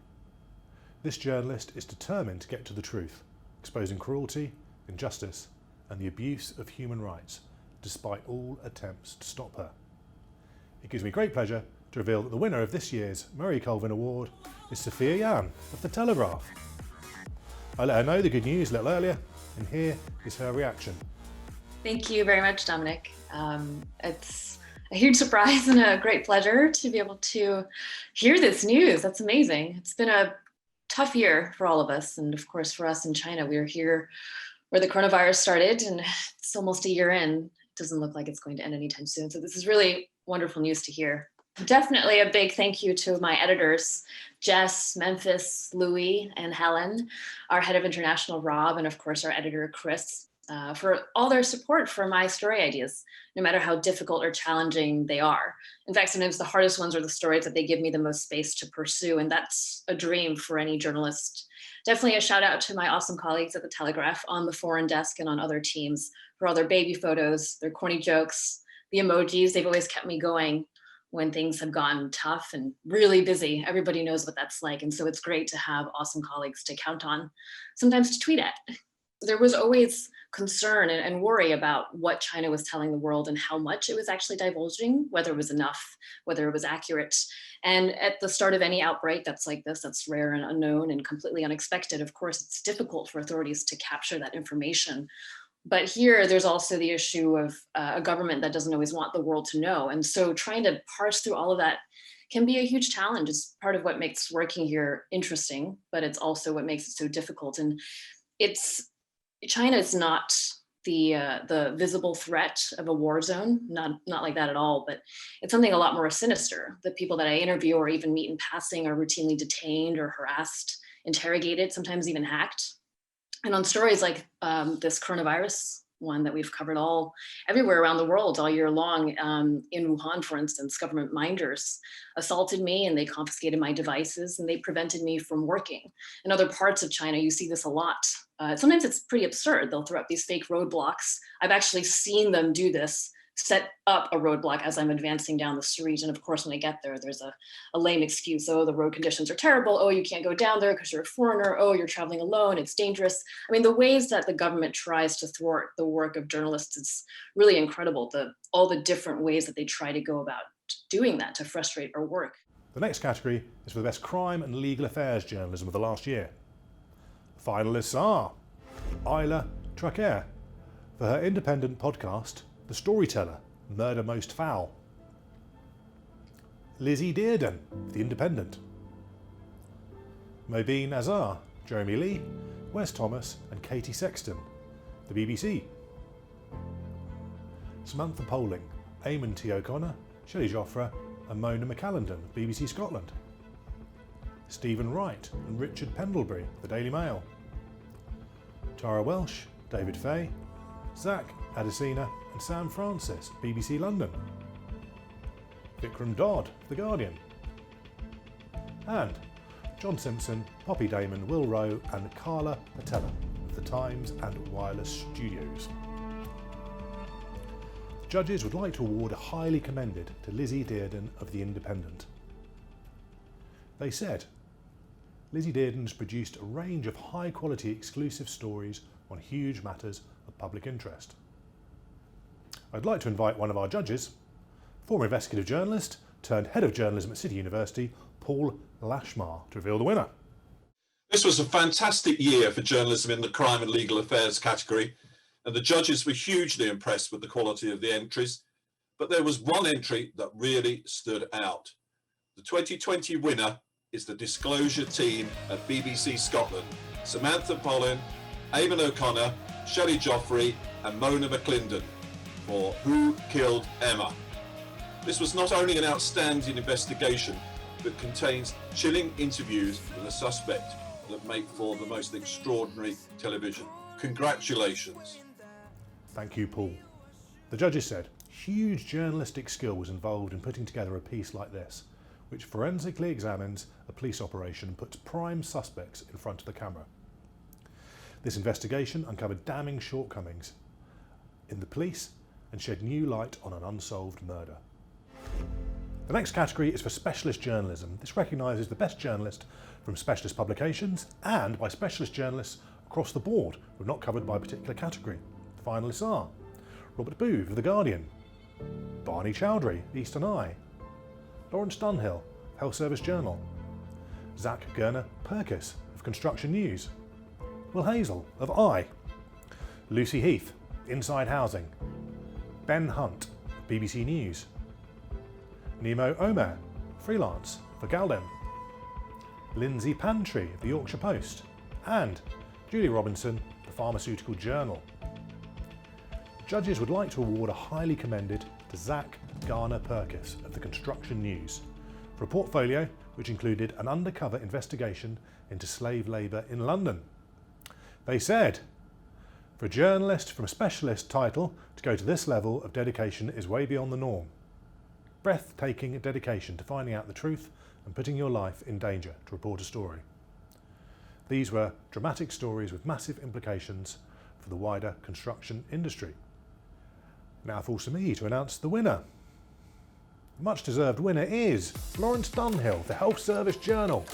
this journalist is determined to get to the truth, exposing cruelty, injustice and the abuse of human rights, despite all attempts to stop her. It gives me great pleasure to reveal that the winner of this year's Marie Colvin Award is Sophia Yan of The Telegraph. I let her know the good news a little earlier, and here is her reaction. Thank you very much, Dominic. It's a huge surprise and a great pleasure to be able to hear this news. That's amazing. It's been a tough year for all of us, and of course for us in China. We are here where the coronavirus started, and it's almost a year in. It doesn't look like it's going to end anytime soon. So this is really wonderful news to hear. Definitely a big thank you to my editors, Jess, Memphis, Louie, and Helen, our head of international, Rob, and of course our editor, Chris, for all their support for my story ideas, no matter how difficult or challenging they are. In fact, sometimes the hardest ones are the stories that they give me the most space to pursue, and that's a dream for any journalist. Definitely a shout out to my awesome colleagues at The Telegraph on the foreign desk and on other teams for all their baby photos, their corny jokes, the emojis. They've always kept me going when things have gone tough and really busy. Everybody knows what that's like. And so it's great to have awesome colleagues to count on, sometimes to tweet at. There was always concern and worry about what China was telling the world and how much it was actually divulging, whether it was enough, whether it was accurate. And at the start of any outbreak that's like this, that's rare and unknown and completely unexpected, of course, it's difficult for authorities to capture that information. But here, there's also the issue of a government that doesn't always want the world to know. And so trying to parse through all of that can be a huge challenge. It's part of what makes working here interesting, but it's also what makes it so difficult. And China is not the visible threat of a war zone, not like that at all, but it's something a lot more sinister. The people that I interview or even meet in passing are routinely detained or harassed, interrogated, sometimes even hacked. And on stories like this coronavirus one that we've covered everywhere around the world all year long, in Wuhan, for instance, government minders assaulted me and they confiscated my devices and they prevented me from working. In other parts of China, you see this a lot. Sometimes it's pretty absurd. They'll throw up these fake roadblocks. I've actually seen them do this, set up a roadblock as I'm advancing down the street. And of course, when I get there, there's a lame excuse. Oh, the road conditions are terrible. Oh, you can't go down there because you're a foreigner. Oh, you're traveling alone. It's dangerous. I mean, the ways that the government tries to thwart the work of journalists is really incredible. All the different ways that they try to go about doing that to frustrate our work. The next category is for the best crime and legal affairs journalism of the last year. The finalists are Isla Traquair for her independent podcast, The Storyteller, Murder Most Foul. Lizzie Dearden, The Independent. Mobeen Azhar, Jeremy Lee, Wes Thomas and Katie Sexton, The BBC. Samantha Poling, Eamon T. O'Connor, Shelley Joffre and Mona McAllendon, BBC Scotland. Stephen Wright and Richard Pendlebury, The Daily Mail. Tara Welsh, David Fay, Zach Adesina and Sam Francis, BBC London. Vikram Dodd, The Guardian. And John Simpson, Poppy Damon, Will Rowe and Carla Patella of The Times and Wireless Studios. The judges would like to award a highly commended to Lizzie Dearden of The Independent. They said, Lizzie Dearden has produced a range of high-quality exclusive stories on huge matters of public interest. I'd like to invite one of our judges, former investigative journalist turned head of journalism at City University, Paul Lashmar, to reveal the winner. This was a fantastic year for journalism in the crime and legal affairs category, and the judges were hugely impressed with the quality of the entries, but there was one entry that really stood out. The 2020 winner is the Disclosure team at BBC Scotland, Samantha Pollin, Eamon O'Connor, Shelley Joffre and Mona McAllendon for Who Killed Emma. This was not only an outstanding investigation, but contains chilling interviews with a suspect that make for the most extraordinary television. Congratulations. Thank you, Paul. The judges said huge journalistic skill was involved in putting together a piece like this, which forensically examines a police operation and puts prime suspects in front of the camera. This investigation uncovered damning shortcomings in the police and shed new light on an unsolved murder. The next category is for specialist journalism. This recognises the best journalist from specialist publications and by specialist journalists across the board who are not covered by a particular category. The finalists are Robert Booth of The Guardian, Barney Chowdhury, Eastern Eye, Lawrence Dunhill, Health Service Journal, Zach Gerner-Purkis of Construction News, Will Hazel of Eye, Lucy Heath, Inside Housing, Ben Hunt, BBC News, Nemo Omer, freelance for Galden, Lindsay Pantry of the Yorkshire Post, and Julie Robinson, the Pharmaceutical Journal. Judges would like to award a highly commended to Zach Garner-Purkis of the Construction News for a portfolio which included an undercover investigation into slave labour in London. They said, for a journalist from a specialist title to go to this level of dedication is way beyond the norm. Breathtaking dedication to finding out the truth and putting your life in danger to report a story. These were dramatic stories with massive implications for the wider construction industry. Now it falls to me to announce the winner. The much deserved winner is Lawrence Dunhill, the Health Service Journal.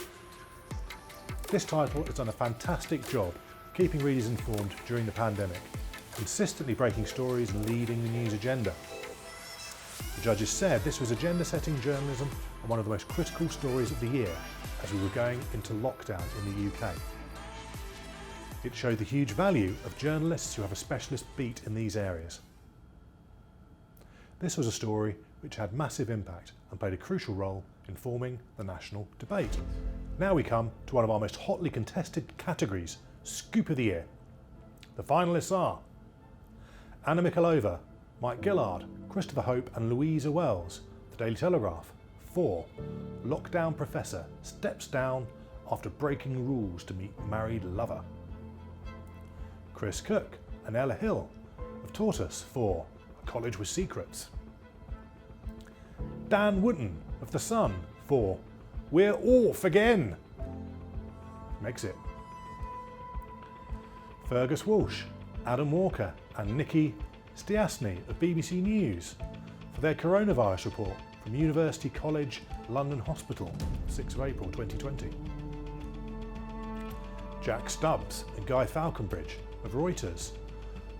This title has done a fantastic job of keeping readers informed during the pandemic, consistently breaking stories and leading the news agenda. The judges said this was agenda-setting journalism and one of the most critical stories of the year as we were going into lockdown in the UK. It showed the huge value of journalists who have a specialist beat in these areas. This was a story which had massive impact and played a crucial role in forming the national debate. Now we come to one of our most hotly contested categories, Scoop of the Year. The finalists are Anna Mikalova, Mike Gillard, Christopher Hope and Louisa Wells, The Daily Telegraph, for Lockdown Professor steps down after breaking rules to meet married lover. Chris Cook and Ella Hill have taught us for A College with Secrets. Dan Wootton of The Sun for We're Off Again. Exit. Fergus Walsh, Adam Walker and Nikki Stiasny of BBC News for their coronavirus report from University College London Hospital, 6th of April 2020. Jack Stubbs and Guy Falconbridge of Reuters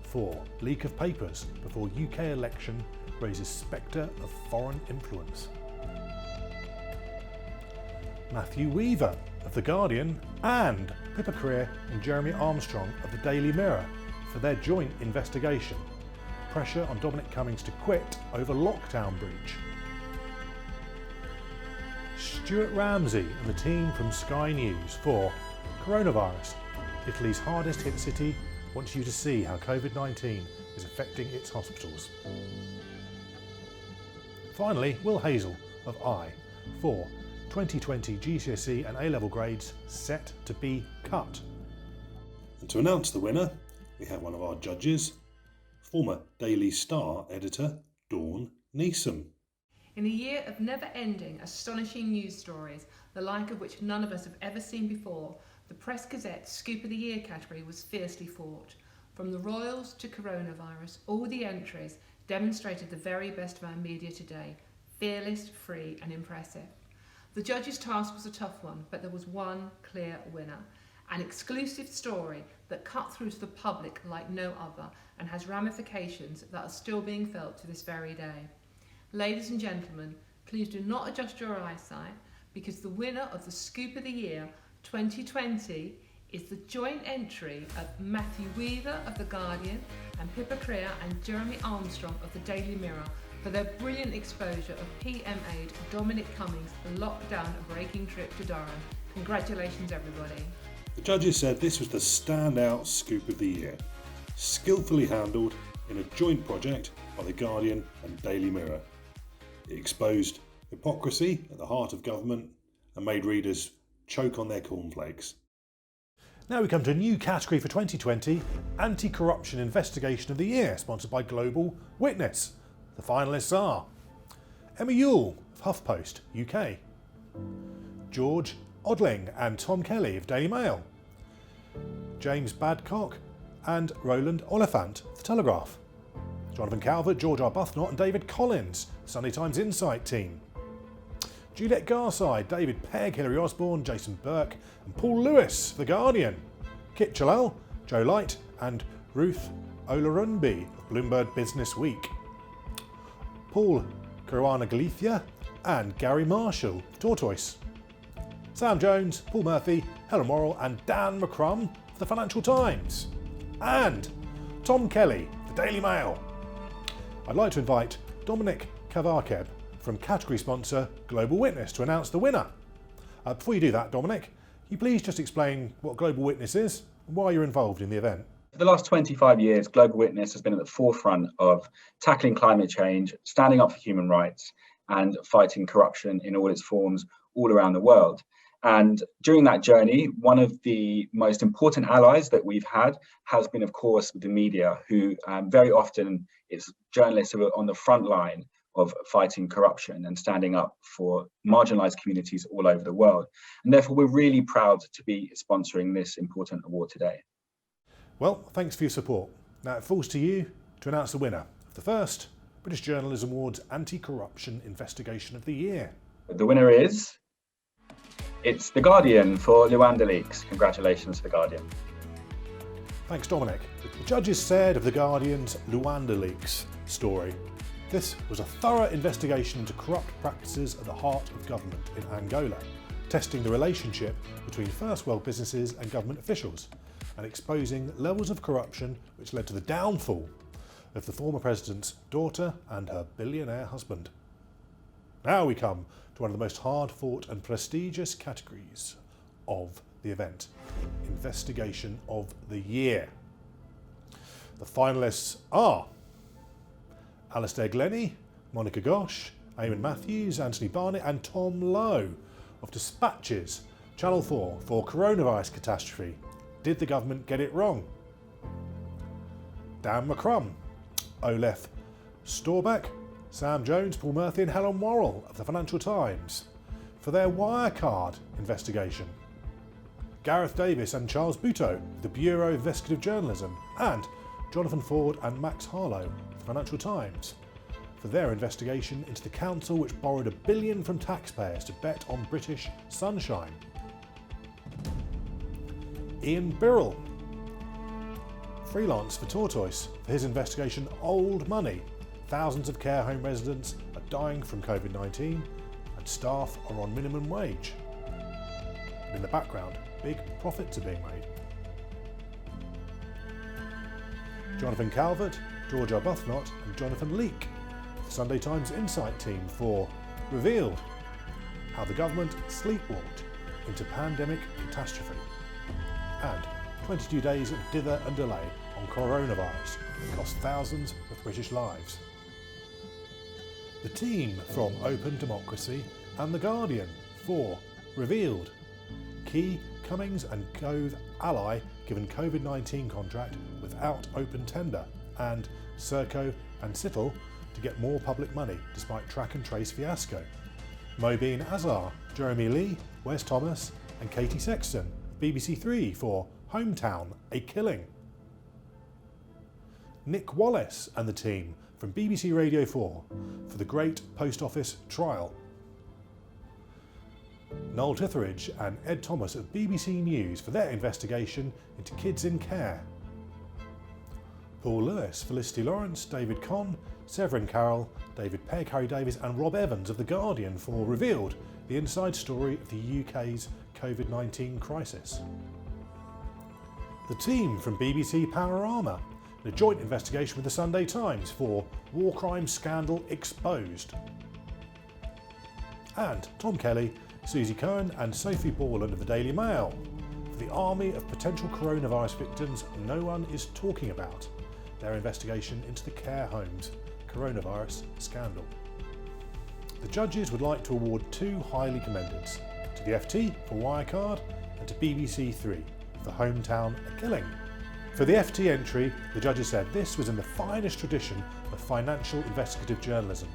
for Leak of Papers before UK election raises spectre of foreign influence. Matthew Weaver of The Guardian and Pippa Creer and Jeremy Armstrong of the Daily Mirror for their joint investigation. Pressure on Dominic Cummings to quit over lockdown breach. Stuart Ramsey and the team from Sky News for Coronavirus. Italy's hardest hit city wants you to see how COVID-19 is affecting its hospitals. Finally, Will Hazel of Eye for 2020 GCSE and A-level grades set to be cut. And to announce the winner, we have one of our judges, former Daily Star editor Dawn Neeson. In a year of never-ending, astonishing news stories, the like of which none of us have ever seen before, the Press Gazette Scoop of the Year category was fiercely fought. From the royals to coronavirus, all the entries demonstrated the very best of our media today, fearless, free and impressive. The judges' task was a tough one, but there was one clear winner. An exclusive story that cut through to the public like no other and has ramifications that are still being felt to this very day. Ladies and gentlemen, please do not adjust your eyesight because the winner of the Scoop of the Year 2020 is the joint entry of Matthew Weaver of The Guardian and Pippa Creer and Jeremy Armstrong of the Daily Mirror for their brilliant exposure of PM aide Dominic Cummings' lockdown breaking trip to Durham. Congratulations everybody. The judges said this was the standout Scoop of the Year, skillfully handled in a joint project by The Guardian and Daily Mirror. It exposed hypocrisy at the heart of government and made readers choke on their cornflakes. Now we come to a new category for 2020, Anti-Corruption Investigation of the Year, sponsored by Global Witness. The finalists are Emma Yule of HuffPost UK, George Odling and Tom Kelly of Daily Mail, James Badcock and Roland Oliphant of The Telegraph, Jonathan Calvert, George Arbuthnot and David Collins, Sunday Times Insight team, Juliet Garside, David Pegg, Hilary Osborne, Jason Burke and Paul Lewis for The Guardian. Kit Chalal, Joe Light and Ruth Olarunbi of Bloomberg Business Week. Paul Caruana Galicia and Gary Marshall of Tortoise. Sam Jones, Paul Murphy, Helen Worrell and Dan McCrum for The Financial Times. And Tom Kelly, The Daily Mail. I'd like to invite Dominic Kavarkeb from category sponsor Global Witness to announce the winner. Before you do that, Dominic, can you please just explain what Global Witness is and why you're involved in the event? For the last 25 years, Global Witness has been at the forefront of tackling climate change, standing up for human rights and fighting corruption in all its forms all around the world. And during that journey, one of the most important allies that we've had has been, of course, the media, who very often it's journalists who are on the front line of fighting corruption and standing up for marginalised communities all over the world. And therefore, we're really proud to be sponsoring this important award today. Well, thanks for your support. Now it falls to you to announce the winner of the first British Journalism Awards Anti-Corruption Investigation of the Year. The winner is... it's The Guardian for Luanda Leaks. Congratulations, The Guardian. Thanks, Dominic. The judges said of The Guardian's Luanda Leaks story, this was a thorough investigation into corrupt practices at the heart of government in Angola, testing the relationship between first world businesses and government officials, and exposing levels of corruption which led to the downfall of the former president's daughter and her billionaire husband. Now we come to one of the most hard-fought and prestigious categories of the event, Investigation of the Year. The finalists are Alistair Glennie, Monica Gosh, Eamon Matthews, Anthony Barnett and Tom Lowe of Dispatches, Channel 4 for Coronavirus Catastrophe. Did the government get it wrong? Dan McCrum, Olef Storbeck, Sam Jones, Paul Murphy and Helen Worrell of The Financial Times for their Wirecard investigation. Gareth Davis and Charles Buteau of the Bureau of Investigative Journalism, and Jonathan Ford and Max Harlow of The Financial Times for their investigation into the council which borrowed $1 billion from taxpayers to bet on British sunshine. Ian Birrell, freelance for Tortoise, for his investigation Old Money. Thousands of care home residents are dying from COVID-19 and staff are on minimum wage. And in the background, big profits are being made. Jonathan Calvert, George Arbuthnot and Jonathan Leake, the Sunday Times Insight team for Revealed, how the government sleepwalked into pandemic catastrophe, and 22 days of dither and delay on coronavirus that cost thousands of British lives. The team from Open Democracy and The Guardian for Revealed, key Cummings and Cove ally given COVID-19 contract without open tender, and Serco and Sittle to get more public money despite track and trace fiasco. Mobeen Azar, Jeremy Lee, Wes Thomas and Katie Sexton, BBC Three for Hometown, a Killing. Nick Wallace and the team from BBC Radio 4 for The Great Post Office Trial. Noel Titheridge and Ed Thomas of BBC News for their investigation into kids in care. Paul Lewis, Felicity Lawrence, David Conn, Severin Carroll, David Pegg, Harry Davies and Rob Evans of The Guardian for Revealed, the inside story of the UK's COVID-19 crisis. The team from BBC Panorama, in a joint investigation with the Sunday Times for War Crime Scandal Exposed. And Tom Kelly, Susie Cohen and Sophie Borland of the Daily Mail for the army of potential coronavirus victims no one is talking about, their investigation into the care homes coronavirus scandal. The judges would like to award two highly commendeds, to the FT for Wirecard and to BBC Three for Hometown, a Killing. For the FT entry, the judges said this was in the finest tradition of financial investigative journalism.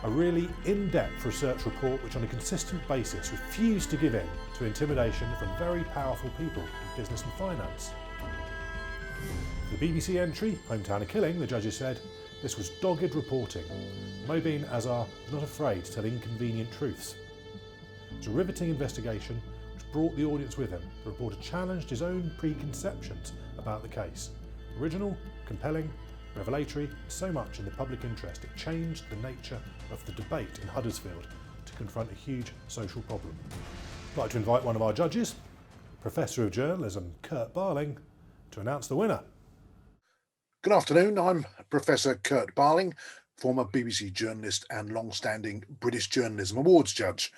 A really in-depth research report which on a consistent basis refused to give in to intimidation from very powerful people in business and finance. For the BBC entry, Hometown, a Killing, the judges said, This was dogged reporting. Mobeen Azhar was not afraid to tell inconvenient truths. It was a riveting investigation which brought the audience with him. The reporter challenged his own preconceptions about the case. Original, compelling, revelatory, so much in the public interest it changed the nature of the debate in Huddersfield to confront a huge social problem. I'd like to invite one of our judges, Professor of Journalism Kurt Barling, to announce the winner. Good afternoon, I'm Professor Kurt Barling, former BBC journalist and long-standing British Journalism Awards judge.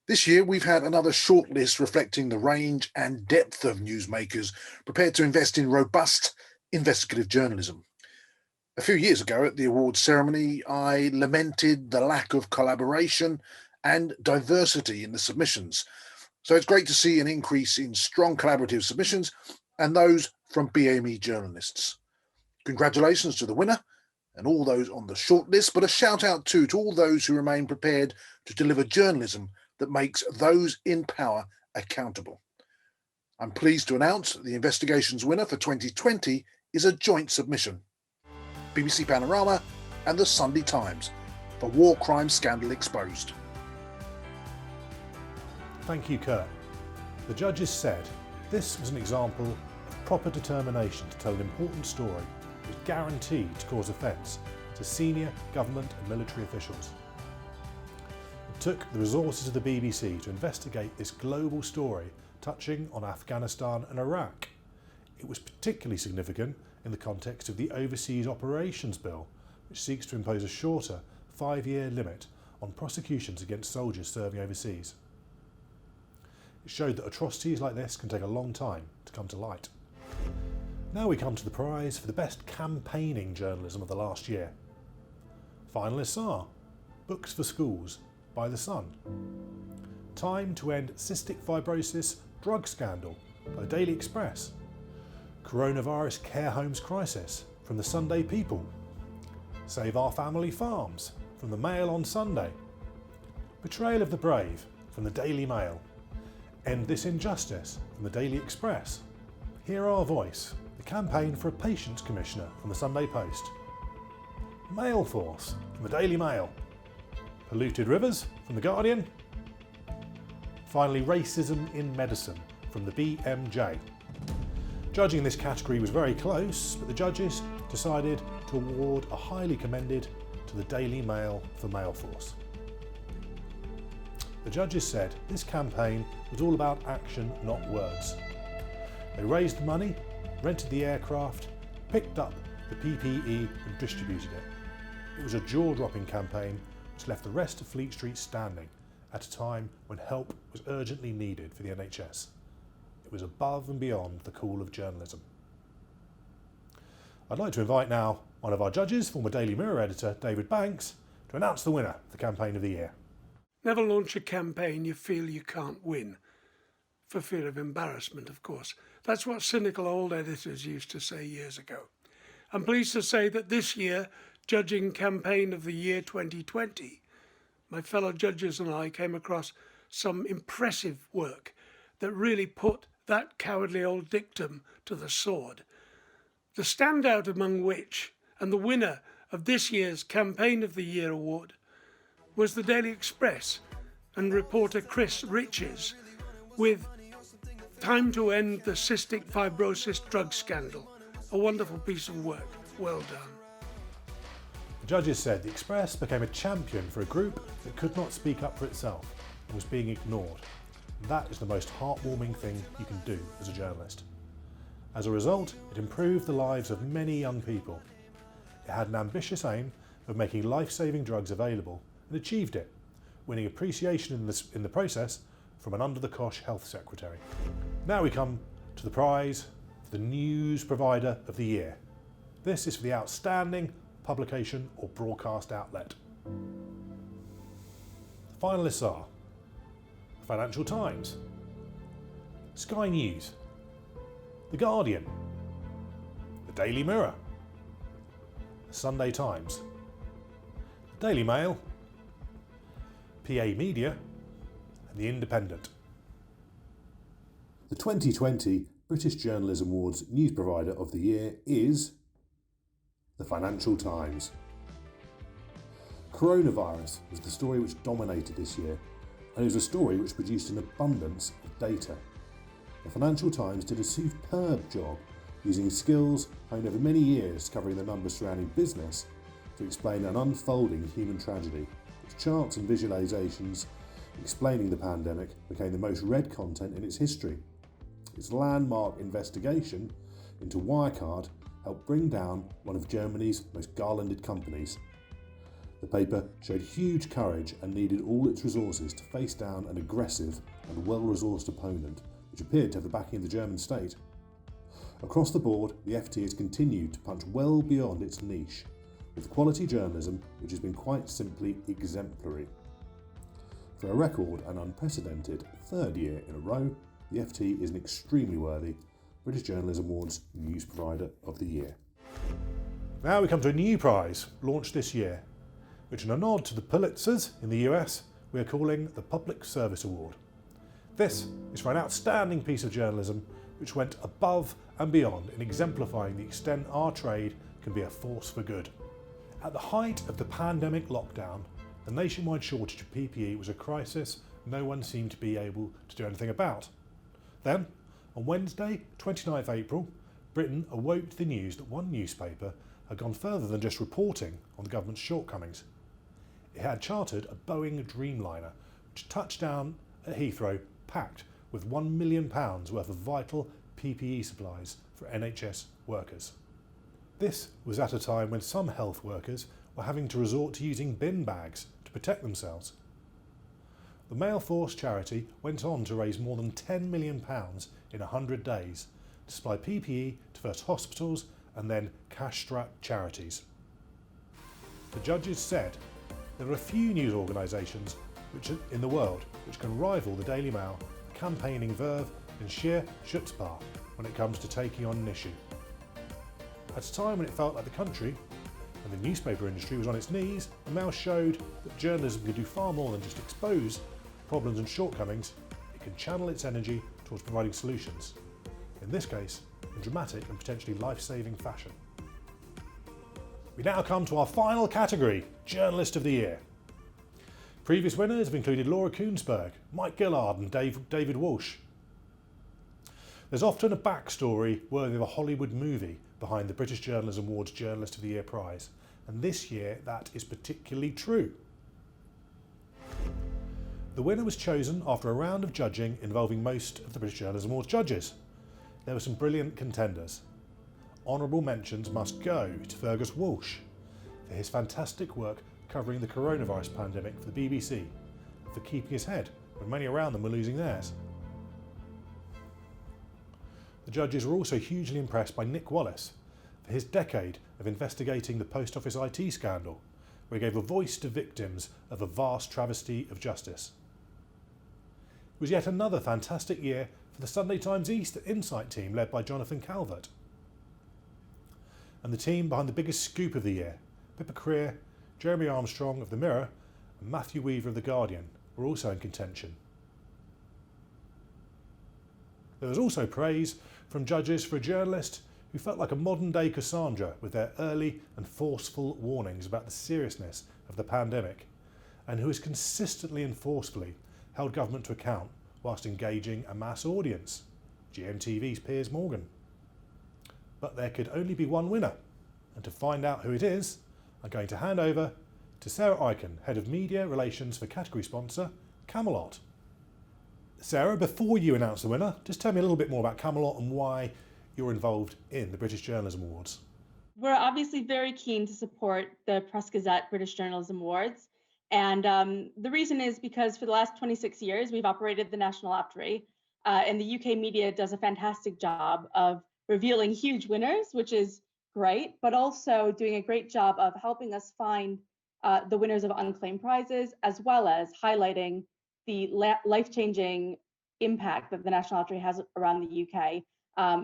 This year we've had another shortlist reflecting the range and depth of newsmakers prepared to invest in robust investigative journalism. A few years ago at the awards ceremony, I lamented the lack of collaboration and diversity in the submissions. So it's great to see an increase in strong collaborative submissions and those from BAME journalists. Congratulations to the winner and all those on the shortlist, but a shout out too to all those who remain prepared to deliver journalism that makes those in power accountable. I'm pleased to announce the investigation's winner for 2020 is a joint submission. BBC Panorama and the Sunday Times for War Crime Scandal Exposed. Thank you, Kurt. The judges said this was an example of proper determination to tell an important story that was guaranteed to cause offence to senior government and military officials. It took the resources of the BBC to investigate this global story touching on Afghanistan and Iraq. It was particularly significant in the context of the Overseas Operations Bill, which seeks to impose a shorter 5-year limit on prosecutions against soldiers serving overseas. It showed that atrocities like this can take a long time to come to light. Now we come to the prize for the best campaigning journalism of the last year. Finalists are Books for Schools by The Sun, Time to End Cystic Fibrosis Drug Scandal by the Daily Express, Coronavirus Care Homes Crisis from the Sunday People, Save Our Family Farms from the Mail on Sunday, Betrayal of the Brave from the Daily Mail, End This Injustice from the Daily Express, Hear Our Voice, the campaign for a Patients Commissioner from the Sunday Post, Mail Force from the Daily Mail, Polluted Rivers from the Guardian, finally Racism in Medicine from the BMJ. Judging in this category was very close, but the judges decided to award a highly commended to the Daily Mail for Mail Force. The judges said this campaign was all about action, not words. They raised the money, rented the aircraft, picked up the PPE and distributed it. It was a jaw-dropping campaign which left the rest of Fleet Street standing at a time when help was urgently needed for the NHS. It was above and beyond the call of journalism. I'd like to invite now one of our judges, former Daily Mirror editor David Banks, to announce the winner of the Campaign of the Year. Never launch a campaign you feel you can't win, for fear of embarrassment, of course. That's what cynical old editors used to say years ago. I'm pleased to say that this year, judging Campaign of the Year 2020, my fellow judges and I came across some impressive work that really put that cowardly old dictum to the sword. The standout among which, and the winner of this year's Campaign of the Year award, was the Daily Express and reporter Chris Riches with Time to End the Cystic Fibrosis Drug Scandal. A wonderful piece of work. Well done. The judges said the Express became a champion for a group that could not speak up for itself and was being ignored. That is the most heartwarming thing you can do as a journalist. As a result, it improved the lives of many young people. It had an ambitious aim of making life-saving drugs available and achieved it, winning appreciation in the process from an under-the-cosh health secretary. Now we come to the prize for the News Provider of the Year. This is for the outstanding publication or broadcast outlet. The finalists are Financial Times, Sky News, The Guardian, The Daily Mirror, The Sunday Times, The Daily Mail, PA Media and The Independent. The 2020 British Journalism Awards News Provider of the Year is the Financial Times. Coronavirus was the story which dominated this year, and it was a story which produced an abundance of data. The Financial Times did a superb job using skills honed over many years covering the numbers surrounding business to explain an unfolding human tragedy. Its charts and visualisations explaining the pandemic became the most read content in its history. Its landmark investigation into Wirecard helped bring down one of Germany's most garlanded companies. The paper showed huge courage and needed all its resources to face down an aggressive and well-resourced opponent, which appeared to have the backing of the German state. Across the board, the FT has continued to punch well beyond its niche, with quality journalism which has been quite simply exemplary. For a record and unprecedented third year in a row, the FT is an extremely worthy British Journalism Awards News Provider of the Year. Now we come to a new prize launched this year, which in a nod to the Pulitzers in the US, we are calling the Public Service Award. This is for an outstanding piece of journalism which went above and beyond in exemplifying the extent our trade can be a force for good. At the height of the pandemic lockdown, the nationwide shortage of PPE was a crisis no one seemed to be able to do anything about. Then, on Wednesday, 29th April, Britain awoke to the news that one newspaper had gone further than just reporting on the government's shortcomings. It had chartered a Boeing Dreamliner, which touched down at Heathrow packed with £1 million worth of vital PPE supplies for NHS workers. This was at a time when some health workers were having to resort to using bin bags to protect themselves. The Mail Force charity went on to raise more than £10 million in 100 days to supply PPE to first hospitals and then cash-strapped charities. The judges said there are a few news organisations in the world which can rival the Daily Mail, campaigning verve and sheer chutzpah when it comes to taking on an issue. At a time when it felt like the country and the newspaper industry was on its knees, the Mail showed that journalism can do far more than just expose problems and shortcomings. It can channel its energy towards providing solutions, in this case in dramatic and potentially life-saving fashion. We now come to our final category, Journalist of the Year. Previous winners have included Laura Koonsberg, Mike Gillard and David Walsh. There's often a backstory worthy of a Hollywood movie behind the British Journalism Awards Journalist of the Year prize, and this year that is particularly true. The winner was chosen after a round of judging involving most of the British Journalism Awards judges. There were some brilliant contenders. Honourable mentions must go to Fergus Walsh for his fantastic work covering the coronavirus pandemic for the BBC, and for keeping his head when many around them were losing theirs. The judges were also hugely impressed by Nick Wallace for his decade of investigating the Post Office IT scandal, where he gave a voice to victims of a vast travesty of justice. It was yet another fantastic year for the Sunday Times East Insight team led by Jonathan Calvert. And the team behind the biggest scoop of the year, Pippa Creer, Jeremy Armstrong of The Mirror and Matthew Weaver of The Guardian, were also in contention. There was also praise from judges for a journalist who felt like a modern-day Cassandra with their early and forceful warnings about the seriousness of the pandemic, and who has consistently and forcefully held government to account whilst engaging a mass audience, GMTV's Piers Morgan. But there could only be one winner, and to find out who it is, I'm going to hand over to Sarah Eichen, Head of Media Relations for category sponsor Camelot. Sarah, before you announce the winner, just tell me a little bit more about Camelot and why you're involved in the British Journalism Awards. We're obviously very keen to support the Press Gazette British Journalism Awards. And the reason is because for the last 26 years, we've operated the National Opry, and the UK media does a fantastic job of revealing huge winners, which is great, but also doing a great job of helping us find the winners of unclaimed prizes, as well as highlighting the life-changing impact that the National Lottery has around the UK,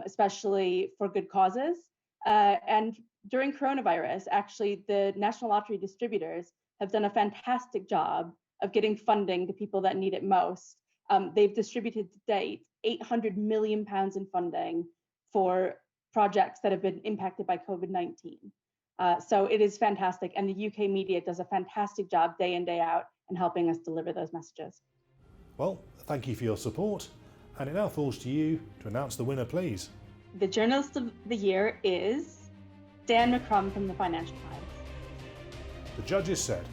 especially for good causes. And during coronavirus, actually, the National Lottery distributors have done a fantastic job of getting funding to people that need it most. They've distributed to date £800 million in funding for projects that have been impacted by COVID-19. So it is fantastic, and the UK media does a fantastic job day in, day out in helping us deliver those messages. Well, thank you for your support, and it now falls to you to announce the winner, please. The Journalist of the Year is Dan McCrum from the Financial Times. The judges said,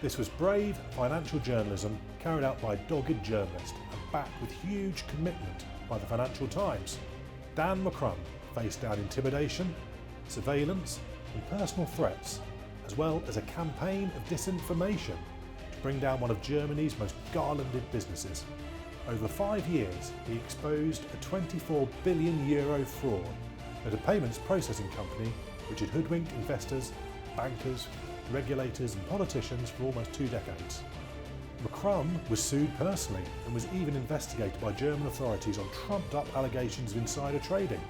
this was brave financial journalism carried out by a dogged journalist and backed with huge commitment by the Financial Times. Dan McCrum faced down intimidation, surveillance and personal threats, as well as a campaign of disinformation to bring down one of Germany's most garlanded businesses. Over 5 years, he exposed a €24 billion fraud at a payments processing company which had hoodwinked investors, bankers, regulators and politicians for almost 2 decades. McCrum was sued personally and was even investigated by German authorities on trumped-up allegations of insider trading.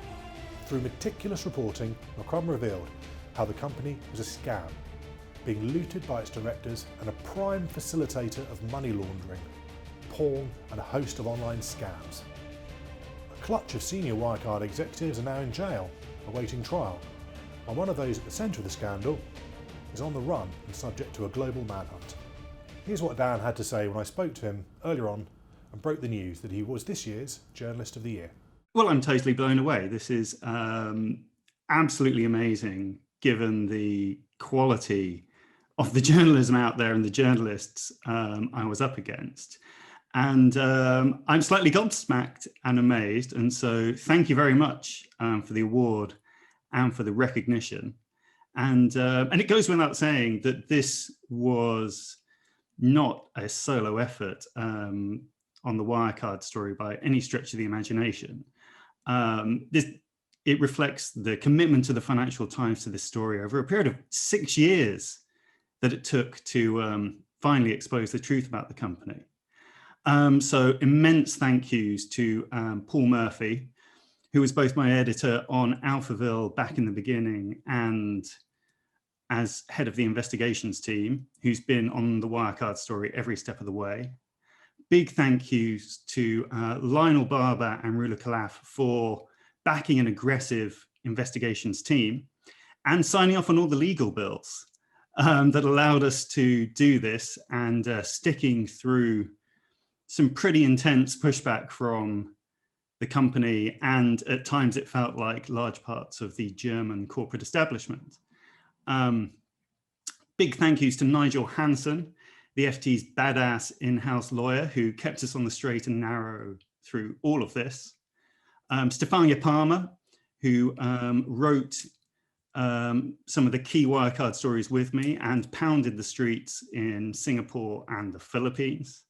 Through meticulous reporting, McCrum revealed how the company was a scam, being looted by its directors and a prime facilitator of money laundering, porn and a host of online scams. A clutch of senior Wirecard executives are now in jail, awaiting trial, while one of those at the centre of the scandal is on the run and subject to a global manhunt. Here's what Dan had to say when I spoke to him earlier on and broke the news that he was this year's Journalist of the Year. Well, I'm totally blown away. This is absolutely amazing, given the quality of the journalism out there and the journalists I was up against. And I'm slightly gobsmacked and amazed. And so thank you very much for the award and for the recognition. And it goes without saying that this was not a solo effort on the Wirecard story by any stretch of the imagination. It reflects the commitment to the Financial Times to this story over a period of 6 years that it took to finally expose the truth about the company. So immense thank yous to Paul Murphy, who was both my editor on Alphaville back in the beginning and as head of the investigations team, who's been on the Wirecard story every step of the way. Big thank yous to Lionel Barber and Rula Khalaf for backing an aggressive investigations team and signing off on all the legal bills that allowed us to do this, and sticking through some pretty intense pushback from the company, and at times it felt like large parts of the German corporate establishment. Big thank yous to Nigel Hansen, the FT's badass in-house lawyer who kept us on the straight and narrow through all of this. Stefania Palmer, who wrote some of the key Wirecard stories with me and pounded the streets in Singapore and the Philippines.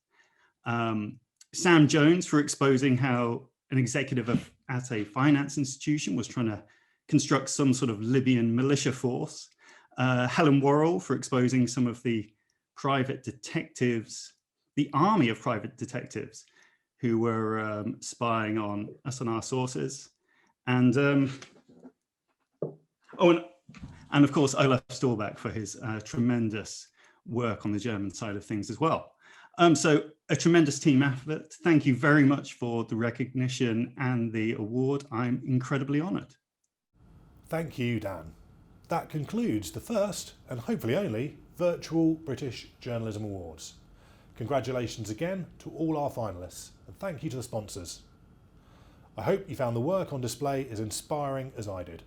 Sam Jones for exposing how an executive at a finance institution was trying to construct some sort of Libyan militia force. Helen Worrell for exposing some of the private detectives, the army of private detectives who were spying on us and our sources. And of course, Olaf Storbeck for his tremendous work on the German side of things as well. So a tremendous team effort. Thank you very much for the recognition and the award. I'm incredibly honoured. Thank you, Dan. That concludes the first, and hopefully only, virtual British Journalism Awards. Congratulations again to all our finalists, and thank you to the sponsors. I hope you found the work on display as inspiring as I did.